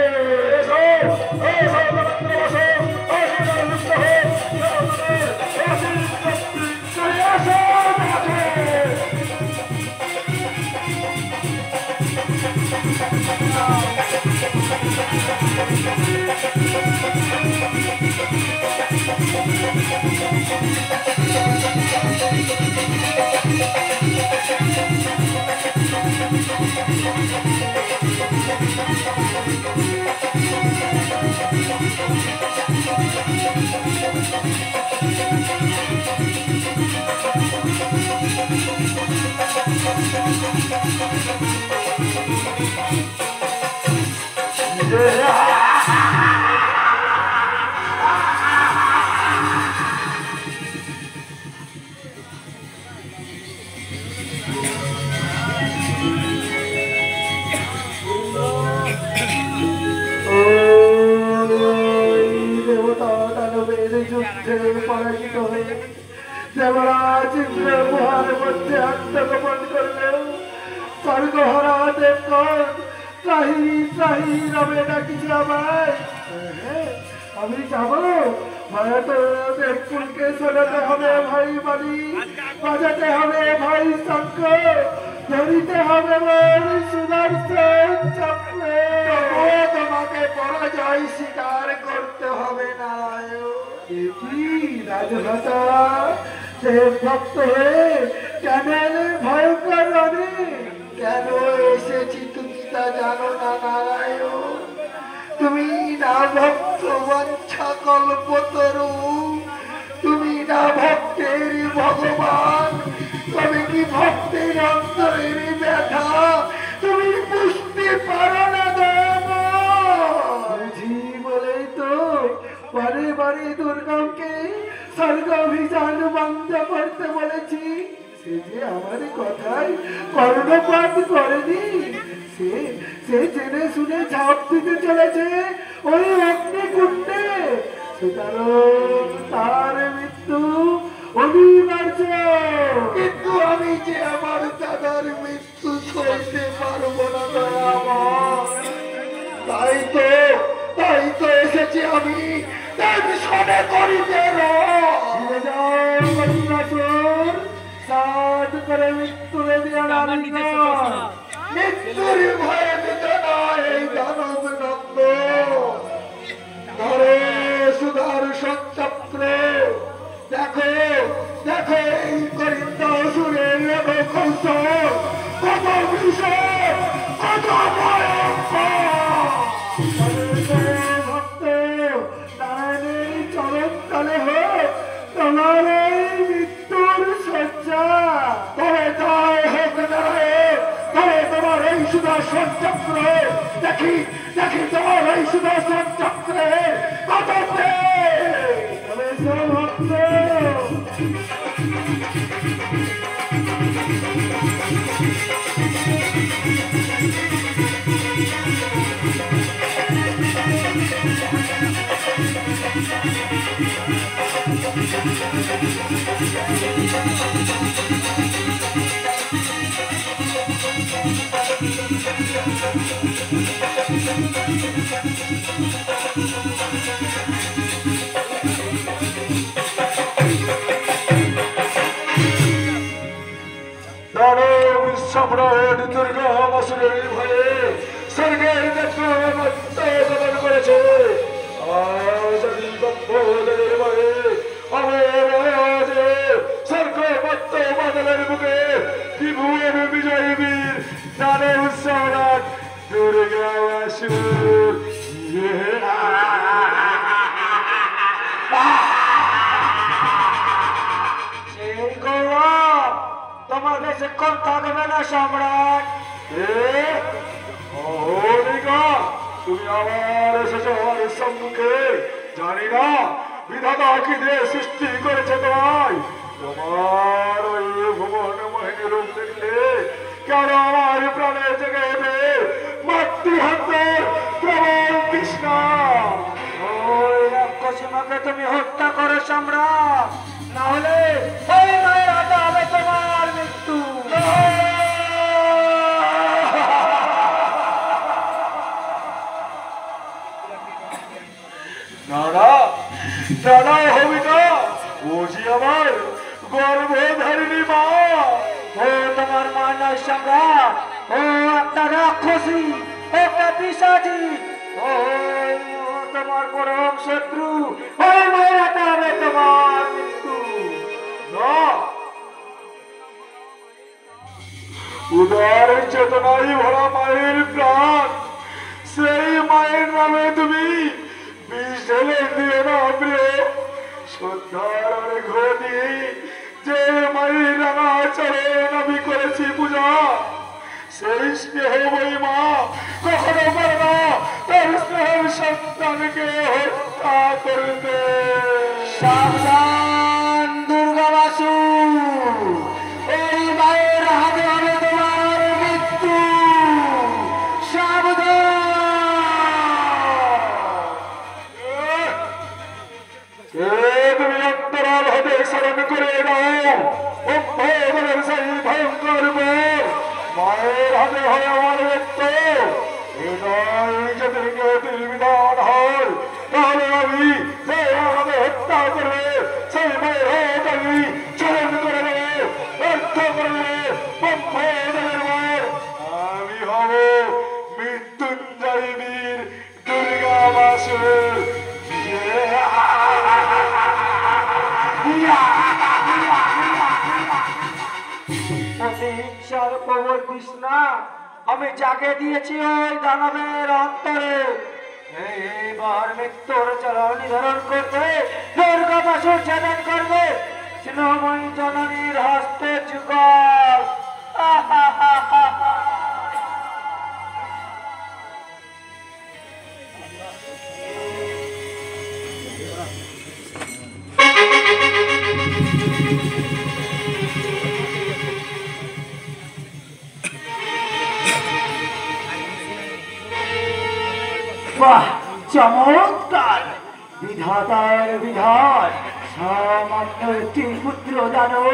পরাজিত হয়ে দেবরাজ ইন্দ্র গুহার মধ্যে আত্মগোপন করলেও স্বর্গহরা দেবগণ ত্রাহি ত্রাহি রবে ডাকিছে আমায়। আমি যাব হয়তো দেবকুলকে শোনাতে হবে ভাই বাড়ি, বাজাতে হবে ভাই শঙ্খ, ধরিতে হবে বল সুদর্শন চক্র। তোমাকে পরাজয় স্বীকার করতে হবে নারায়ণ। কি রাজভাষা দেব ভক্ত হয়ে কেন ভয়ঙ্কর রণে কেন এসেছি তুমি তা জানো না নারায়ণ? তুমি না ভক্ত বাঞ্ছা কল্পতরু, তুমি না ভক্তের ভগবান, তবে কি ভক্তের অন্তরের ব্যথা তুমি বুঝতে পারো না দেব? বুঝি বলেই তো বারে বারে দুর্গমকে স্বর্গ অভিযান বন্ধ করতে বলেছি। সে যে আমার কথায় কর্ণপাত করেনি, সে জেনে শুনে ঝাঁপ দিতে চলেছে ওই অগ্নিকুণ্ডে। সুতরাং তার মৃত্যু অনিবার্য। কিন্তু আমি যে আমার দাদার মৃত্যু সইতে পারবো না দয়াময়। তাই তো এসেছি আমি শোনে করিতে সাধ করে মৃত্যুর মৃত্যুর ভয়ে মৃত নয় এই দানব নন্দ। ধরে সুদর্শন চক্র দেখো দেখো এই করিন্দ সুরের কৌশল কত ভীষণ কত ভয়ঙ্কর। ভক্তের চল এই সুদর্শন চক্রে কততে ভক্ত সম্রাট দুর্গা মাসুরের ভয়ে স্বর্গের গমন করেছে। আজাদির ভয়ে আমার স্বর্গ মত্ত বাদলের বুকে ত্রিভুবন বিজয়ী বীর দানব সম্রাট দুর্গা মাসুর তোমার বেশিক্ষণ থাকবে না সম্রাট। তুমি আবার এসেছো আমার সম্মুখে, জানি না বিধাতা কি দিয়ে সৃষ্টি করেছে তোমায়। তোমার ওই ভুবন মোহিনী রূপ দেখলে কেন আমার প্রাণে জেগে ওঠে মাতৃহত্যের প্রবল তৃষ্ণা। ওই রাক্ষসীমাকে তুমি হত্যা করো সম্রাট, না হলে ওই মায়ের হাতে হবে তোমার মৃত্যু। হবি না, বুঝি আমার গর্ভধারিণী মা। ও তোমার মা নয় সম্রাট, ও একটা রাক্ষসী, একটা পিশাচী, ও তোমার পরম শত্রু। ওই মায়ের হাতে হবে তোমার মৃত্যু। উদার চেতনাই ভরা মায়ের প্রাণ, সেই মায়ের নামে তুমি বিষ ঢেলে দিও না প্রিয়। সন্ধ্যার ঘটি যে মায়ের রাঙা চরণ আমি করেছি পূজা, সেই স্নেহময়ী মা কখনো পারে না তার স্নেহের সন্তানকে হত্যা করতে। সাবধান দুর্গা মাসুর, এই মায়ের হাতে হবে তোমার মৃত্যু। সাবধান। তুমি অন্তরাল হতে স্মরণ করে দাও অভ্যের সেই ভয়ঙ্কর মায়ের হাতে হয় আমার মৃত্যু। যদি কেউ বিধান হয় তাহলে আমি আমাদের হত্যা করবে সেই মায়ের হাত আমি চরণ করে দেবে, ব্যর্থ করবে। আমি হব মৃত্যুঞ্জয় বীর দুর্গা মাসুর। হিংসার প্রবল তৃষ্ণা আমি জাগে দিয়েছি ওই দানবের অন্তরে। এইবার মৃত্যুর চরণ নিধন করতে দুর্গা মাসুর ছেদন করবে স্নেহময়ী জননীর হস্তে যুগল। বাহ, চমৎকার! বিধাতার বিধান। সামান্য একটি পুত্র দানব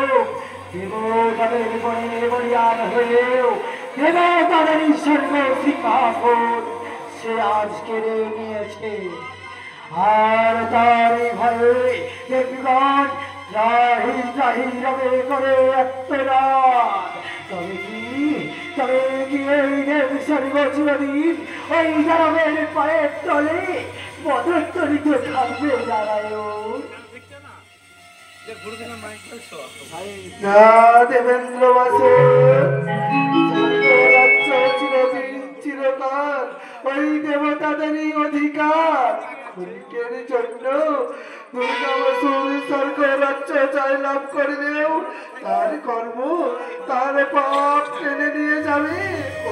দেবতাদের বনে বলিয়ান হয়েও দেবতাদের স্বর্গ সিংহাসন সে আজ কেড়ে নিয়েছে। আর তার ভয়ে দেবগণ রাহি রাহি রবে করে আত্মরাত। তবে কি এই দেব স্বর্গ চিরদিন ওই দানবের পায়ের তলে পদতলিত থাকবে দাঁড়ায়? না দেবেন্দ্র বাসু, চিরকাল ওই দেবতাদেরই অধিকার। ক্ষণিকের জন্য দুর্গা বাসুর স্বর্গ রাজ্য জয় লাভ করলেও তার কর্ম তার পাপ টেনে নিয়ে যাবে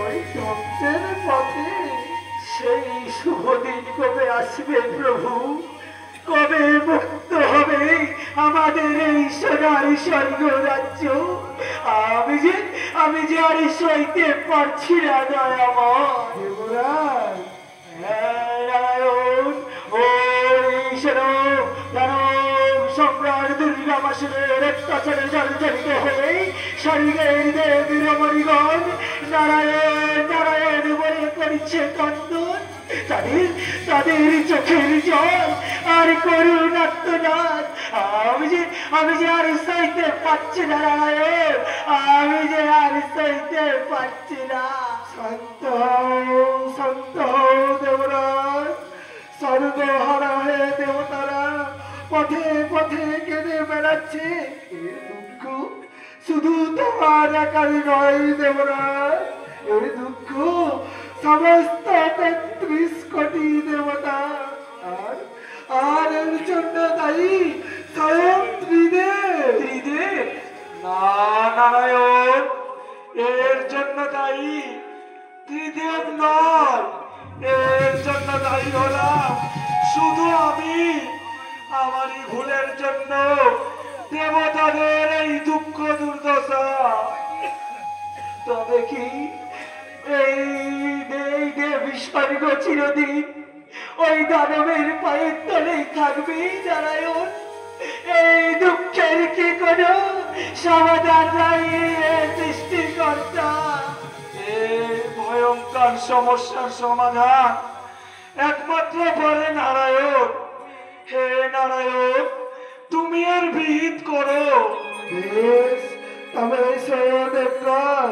ওই ধ্বংসের পথে। সেই শুভ দিন কবে আসবে প্রভু? কবে মুক্ত হবে আমাদের এই সোনার স্বর্গ রাজ্য? আমি যে আর সইতে পারছি না দয়াময়। নারায়ণ ও শোনো, দানব সম্রাট দুর্গা মাসুরের অত্যাচারে জর্জরিত হয়ে স্বর্গের দেবী রমণীগণ নারায়ণ নারায়ণ বলে করছে কন্দন। তাদের চোখের জল আর করুণ আত্মনাদ আমি যে আর সইতে পারছি না নারায়ণ, আমি যে আর সইতে পারছি না। শান্ত শান্ত দেবরাজ, স্বর্গহারা হয়ে দেবতারা পথে পথে কেঁদে বেড়াচ্ছে। এর দুঃখ শুধু তোমার একার নয় দেবরাজ, এর দুঃখ সমস্ত ৩৩ কোটি দেবতা। আর এর জন্য দায়ী স্বয়ং ত্রিদেব। ত্রিদেব না নারায়ণ, এর জন্য দায়ী ত্রিদেব নয়, এর জন্য দায়ী হলাম শুধু আমি। আমারই ভুলের জন্য দেবতাদের এই দুঃখ দুর্দশা। তবে কি এই দেবী স্বর্গ চিরদিন ওই দানবের পায়ের তলেই থাকবে নারায়ণ? এই দুঃখের কি কোনো সমাধান নাই সৃষ্টিকর্তা? এই ভয়ঙ্কর সমস্যার সমাধান একমাত্র বলে নারায়ণ। হে নারায়ণ, তুমি আর বিহিত করো। বেশ, তবে দেবগণ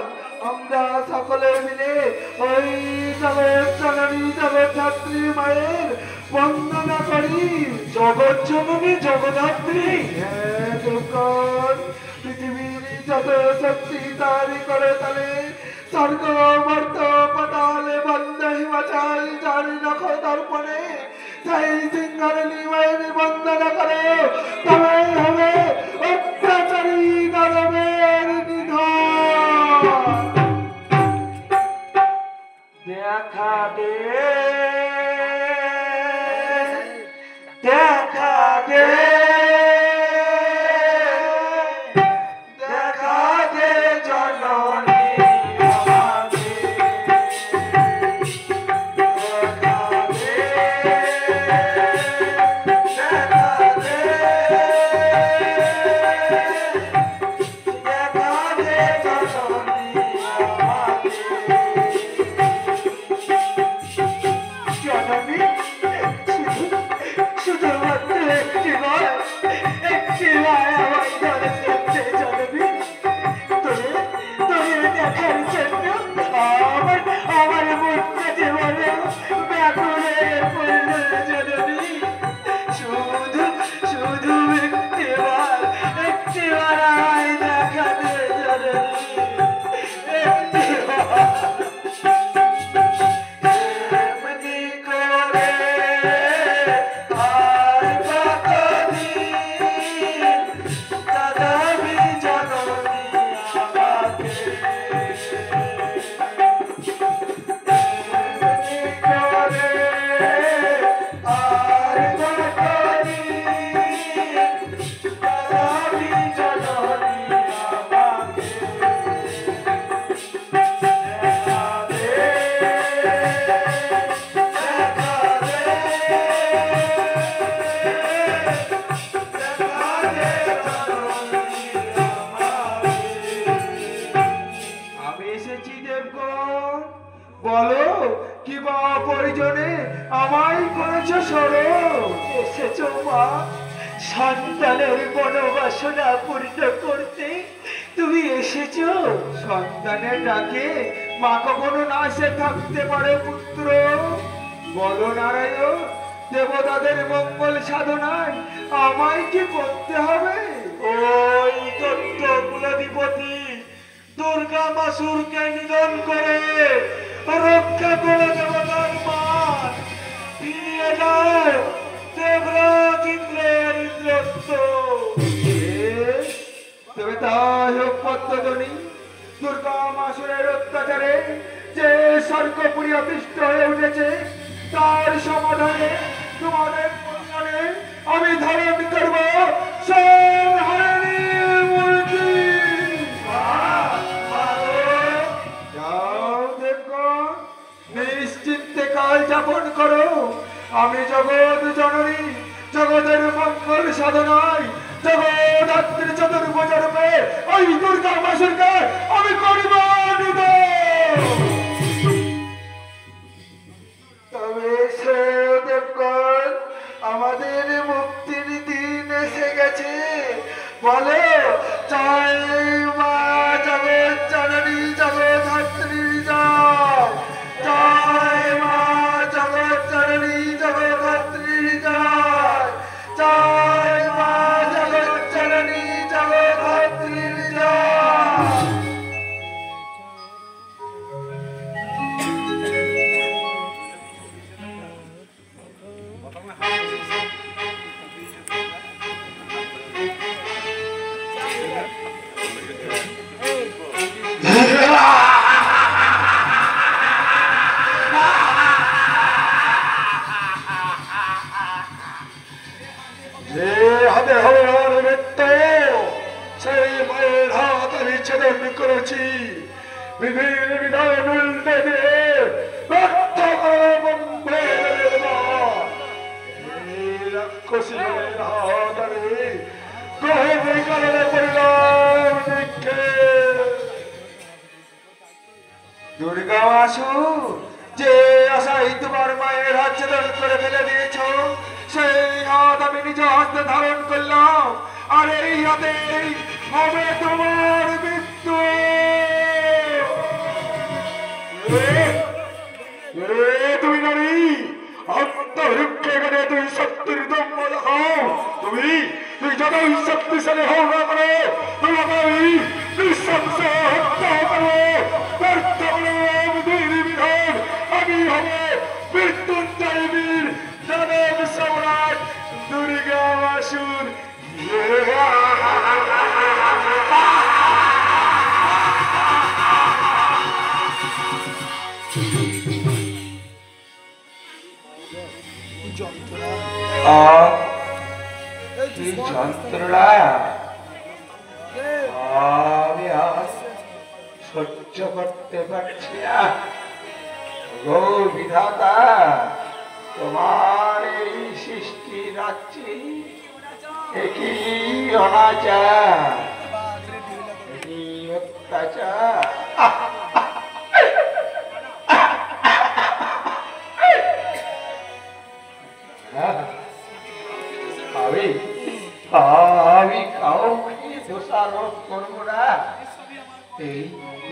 আমরা সকলে মিলে ওই জগৎ জননী জগদ্ধাত্রী মায়ের বন্দনা করি। জগৎ জননী জগদ্ধাত্রী? হ্যাঁ দেবগণ, পৃথিবীর যত শক্তি তারি করে তালে স্বর্গ মর্ত পাতালে বন্দে হিমাচল জারি নখ দর্পণে সেই সিংহারিণী মায়ের বন্দনা করে, তবে হবে অত্যাচারী দানবের নিধন। দেখা দে দেখা দে দেখা দে জননী আমাকে, দেখা দে দেখা দে দেখা দে জননী আমাকে। জননী শুধুমাত্র একটি বার আমার ঘরে থাকতে জননী, তোরে দেখার জন্য আমার মুখটা জীবনে ব্যাকুল হয়ে পড়ল জননী। শুধু শুধু একটিবার আমায় দেখা দে জননী, একটিবার। এমনি করে আর কতদিন কাঁদাবি জননী আমাকে? এমনি করে আর কতদিন কাঁদাবি জননী আমাকে? দেখা দে দেখা দে দেখা দে জননী আমাকে। আমি এসেছি দেবগণ, বলো কি বা প্রয়োজনে আমায় করেছ স্মরণ? এসেছ মা, সন্তানের মনোবাসনা পূর্ণ করতে তুমি এসেছ। সন্তানের ডাকে মা কখনো না এসে থাকতে পারে পুত্র? বলো নারায়ণ, দেবতাদের মঙ্গল সাধনায় আমায় কি করতে হবে? ওই দত্ত কুলাধিপতি দুর্গা মাসুরকে নিধন করে রক্ষা করে দেবতার মান ফিরিয়ে দাও দেবরাজ ইন্দ্রের ইন্দ্রত্ব। তবে তাই হোক পদ্মধ্বনি, দুর্গা মাসুরের অত্যাচারে যে স্বর্গপুরী অতিষ্ঠ হয়ে উঠেছে তার সমাধানে তোমাদের কল্যাণে আমি ধারণ করব সংহারিণীর মূর্তি। যাও দেবগণ, নিশ্চিন্তে কাল যাপন করো। আমি জগৎ জননী, জগতের মঙ্গল সাধনায় জগদ্ধাত্রী চতুর্ভুজা রূপে ওই দুর্গা মাসুরকে আমি করিব নিধন। তবে দেবগণ, আমাদের মুক্তির দিন এসে গেছে। বলে জয় মা জগৎ জননী জগদ্ধাত্রী জয়, জয় মা জগৎ জননী জগদ্ধাত্রী জয়, জয় মা জগৎ জননী জগদ্ধাত্রী জয়। যে হাতে হবে আর মৃত্যু, সেই মায়ের হাত আমি ছেদন করেছি। বিধির বিধান উল্টে দিয়ে রক্ত করে বন্ধে রাক্ষসী মায়ের হাত আমি গ্রহণ কারণে পরিলাম নিক্ষেপ। দুর্গা মাসু, যে আশাই তোমার মায়ের হাত ছেদন করে ফেলে দিয়েছ, সেই হাত আমি নিজ হাতে ধারণ করলাম। আর এই হাতে হবে তোমার মৃত্যু। তুমি নারী, আত্মহৃক্ষে গেলে তুই শক্তির দম্ভ দেখাও। তুমি যতই শক্তিশালী হও না করো, তোমাকে আমি নৃশংস হত্যা করো। ব্যর্থ হলো বুদ্ধির বিধান, আমি হব মৃত্যুঞ্জয় বীর দানব সম্রাট দুর্গা মাসুর। যন্ত্রণা আমি আজ সহ্য করতে পারছি না। গো বিধাতা, তোমার এই সৃষ্টি রাজ্যে একই অনাচার, একই অত্যাচার। আমি কাউকে দোষারোপ করবো না।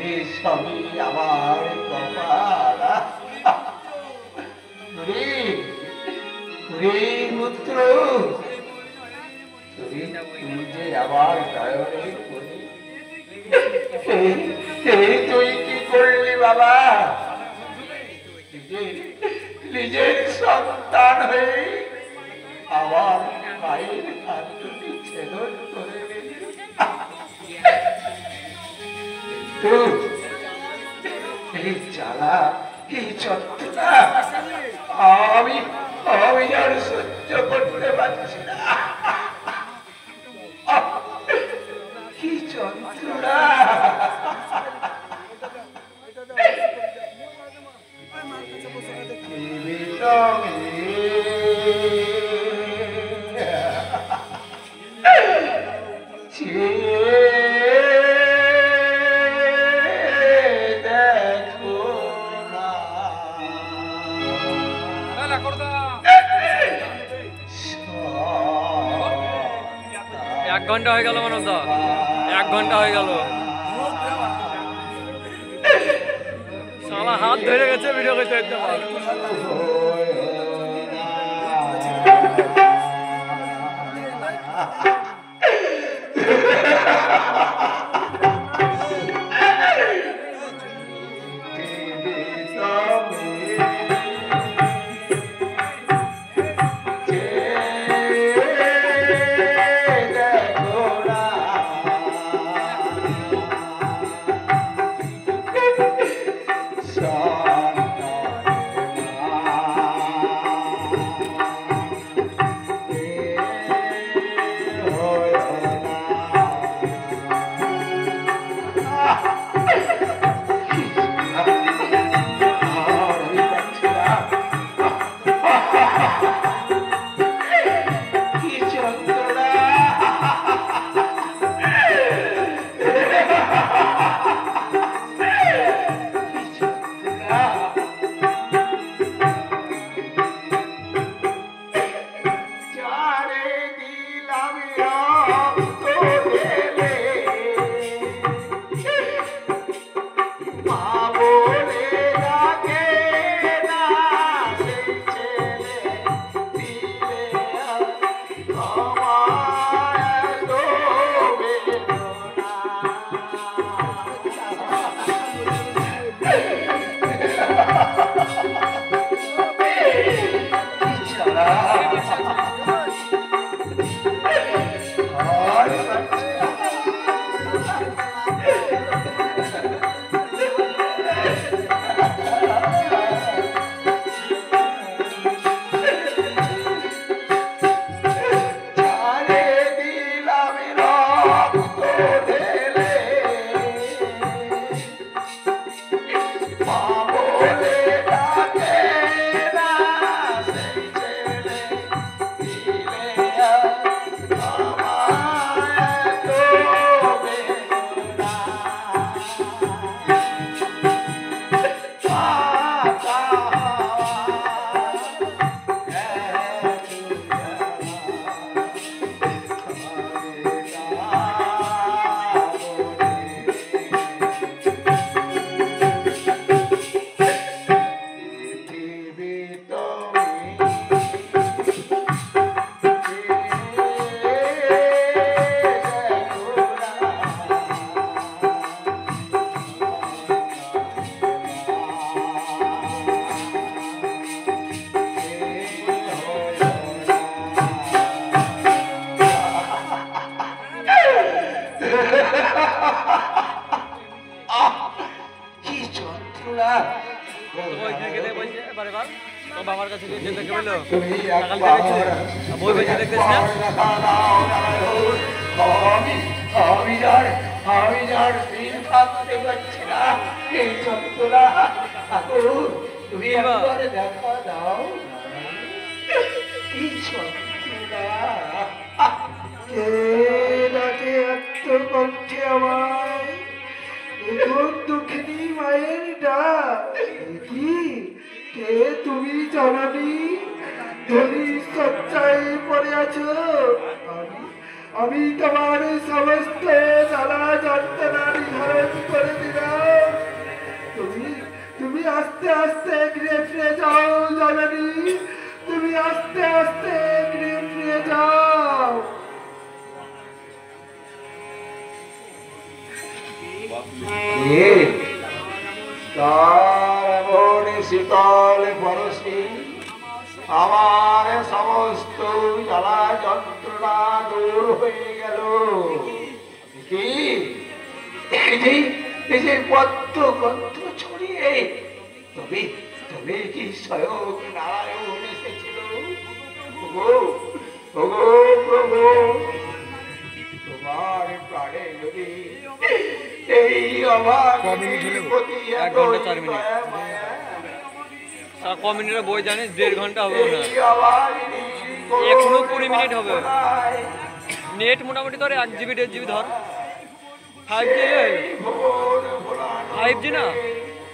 এই সবই আমার কপাল। পুত্র, তুই যে আমার দয়নের বলি, তুই কি করলি বাবা? নিজের সন্তান হয়ে আমার মায়ের হাত দুটি ছেদন করে দিলি। এই জ্বালা, এই যন্ত্রণা আমি আর সহ্য করতে পারছি না। কি যন্ত্রণা! এক ঘন্টা হয়ে গেল মানব দা, 1 ঘন্টা হয়ে গেল। শালা হাত ধরে গেছে ভিডিও করতে করতে। বাবার কাছে গিয়ে দেখে পেলো বই বেঁচে দেখতেছ না আমি যার দিন থাকতে পারছি না এই যন্ত্রণা তুমি একবার দেখা দাও কি যন্ত্রণা কে ডাকে এত কণ্ঠে আমায় এখন দুঃখিনী মায়ের ডাক কি কে তুমি জননী ধনী সচ্চাই পড়ে আছো আমি তোমার সমস্ত জ্বালা যন্ত্রণা নিধারণ করে দিলাম তুমি আস্তে আস্তে গৃহে ফিরে যাও জননী তুমি আস্তে আস্তে গৃহে ফিরে যাও শীতল পরশি আমার সমস্ত জ্বালা যন্ত্রণা দূর হয়ে গেল কি এই যে পদ্ম গ্রন্থ ছড়িয়ে তবে তবে কি স্বয়ং নারায়ণ এসেছিল প্রভু তোমার প্রাণে যদি এই অভাব 1 ঘন্টা 4 মিনিট ক মিনিটের বই জানিস 1.5 ঘন্টা হবে না এখনো 20 মিনিট হবে নেট মোটামুটি ধর 1 জিবি 1.5 জিবি ধর 5G না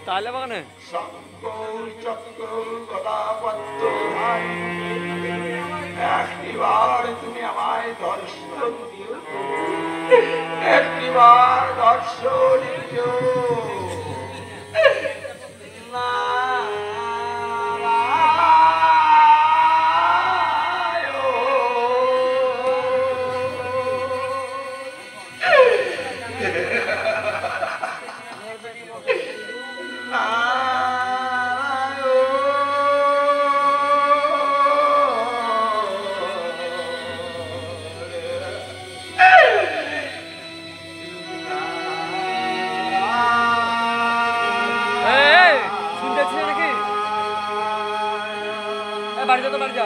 তাহলে বাগানে একবার তুমি আমায় দর্শন দিও একবার দর্শন দিও বাড়ি যা তো বাড়ি যা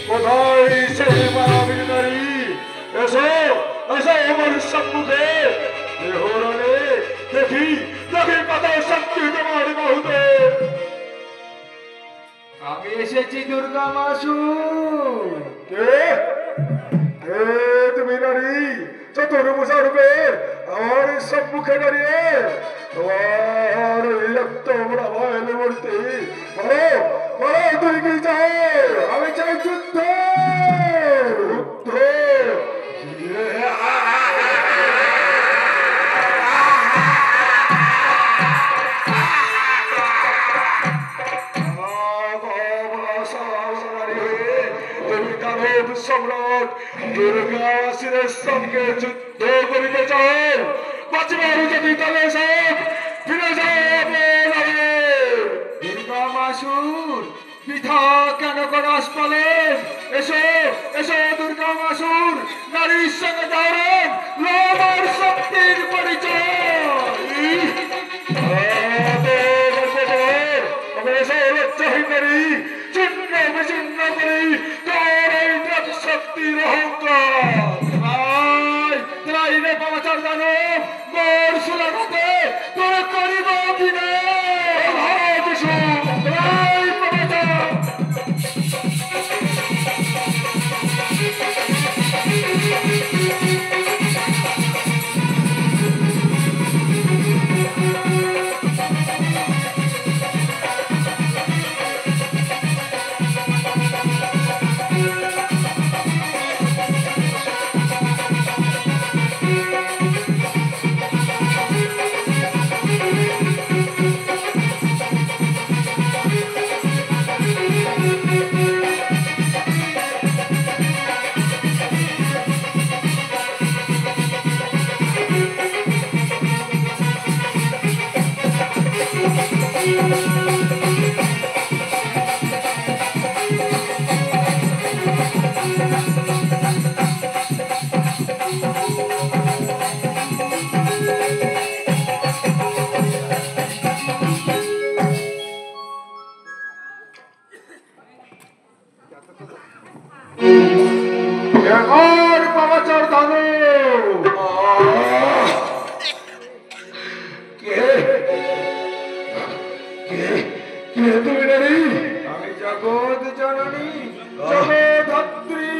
কোথায় সেই মানবিক নারী এসো এসো আমার সম্মুখে দেহরণে দেখি দেখি কত শক্তি তোমার বহুতে আমি এসেছি দুর্গা মাসু কে তুমি নারী চতুর্ভুজা রূপে আমার সম্মুখে দাঁড়িয়ে তোমার রক্ত ভয়ের মূর্তি বলো বলো তুই কি চাও আমি চাই যুদ্ধ যুদ্ধ সম্রাট দুর্গাসুরের সঙ্গে যুদ্ধ করিতে চাও, বাঁচিবার যদি তবে সব ফিরে যাবে। দুর্গা মাসুর পিঠা কেন করাস পালন? এসো এসো দুর্গা মাসুর, নারীর সঙ্গে ধরেন লোমার শক্তির পরিচয়। চিহ্ন বিচিহ্ন করি তোর এই শক্তির অহংকার। তাই রে পামাচার দানব, মোর সুলাঘাতে তোর করিব বিনয়। পামাচার এবার পামাচার দানব। কে কে কে তুমি নারী? আমি জগৎ জননী জগদ্ধাত্রী।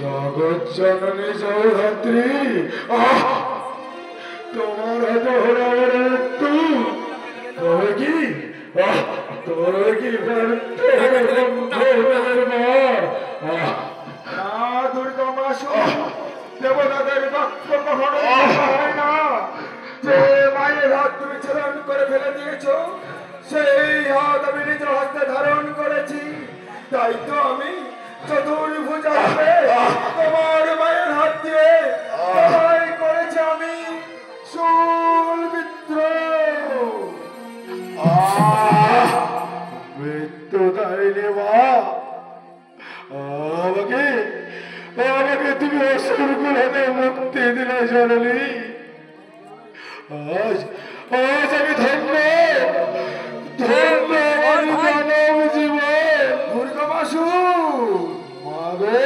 জগৎ জননী জগদ্ধাত্রী, তোমার এত হরাবার মৃত্যু তবে কি? তবে কি দুর্গা মাসুর, দেবতাদের বাক্য কখনো হয় না। যে মায়ের হাত তুমি ছেদন করে ফেলে দিয়েছ, সেই হাত আমি নিজ হাতে ধারণ করেছি। তাই তো আমি চতুর্ভুজাকে তোমার মায়ের হাত দিয়ে লড়াই করেছি আমি শূল বিদ্রোহ। মৃত্যুদায়িনী মা, আমাকে আমাকে তুমি অসুরগুলো হতে মুক্তি দিলে জননী। আজ আজ আমি ধন্য ধন্য মানব জীবন। দুর্গা মাসুর, মাগো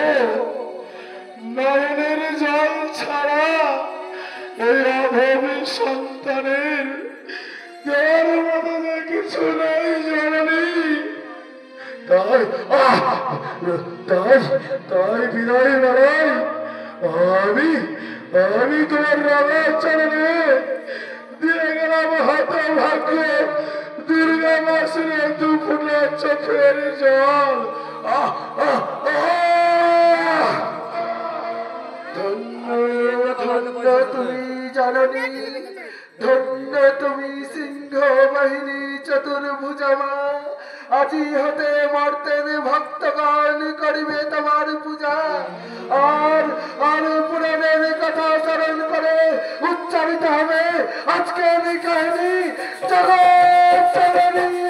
নয়নের জল ছাড়া এই অভাবী সন্তানের দেওয়ার মতো কিছু নেই জননী। তাই তাই তাই বিদায় লড়াই আমি আমি তোমার রাজার চরণে দিয়ে গেলাম হত ভাগ্য দুর্গা মাসুরের দুপুরে চোখের জল। ধন্য তুমি জননী, ধন্য তুমি সিংহ বাহিনী চতুর্ভুজা মা। আজি হতে মর্তেন ভক্তগণ করিবে তোমার পূজা। আর আর পুরাণের কথা স্মরণ করে উচ্চারিত হবে আজকের কাহিনী জগৎ জননী।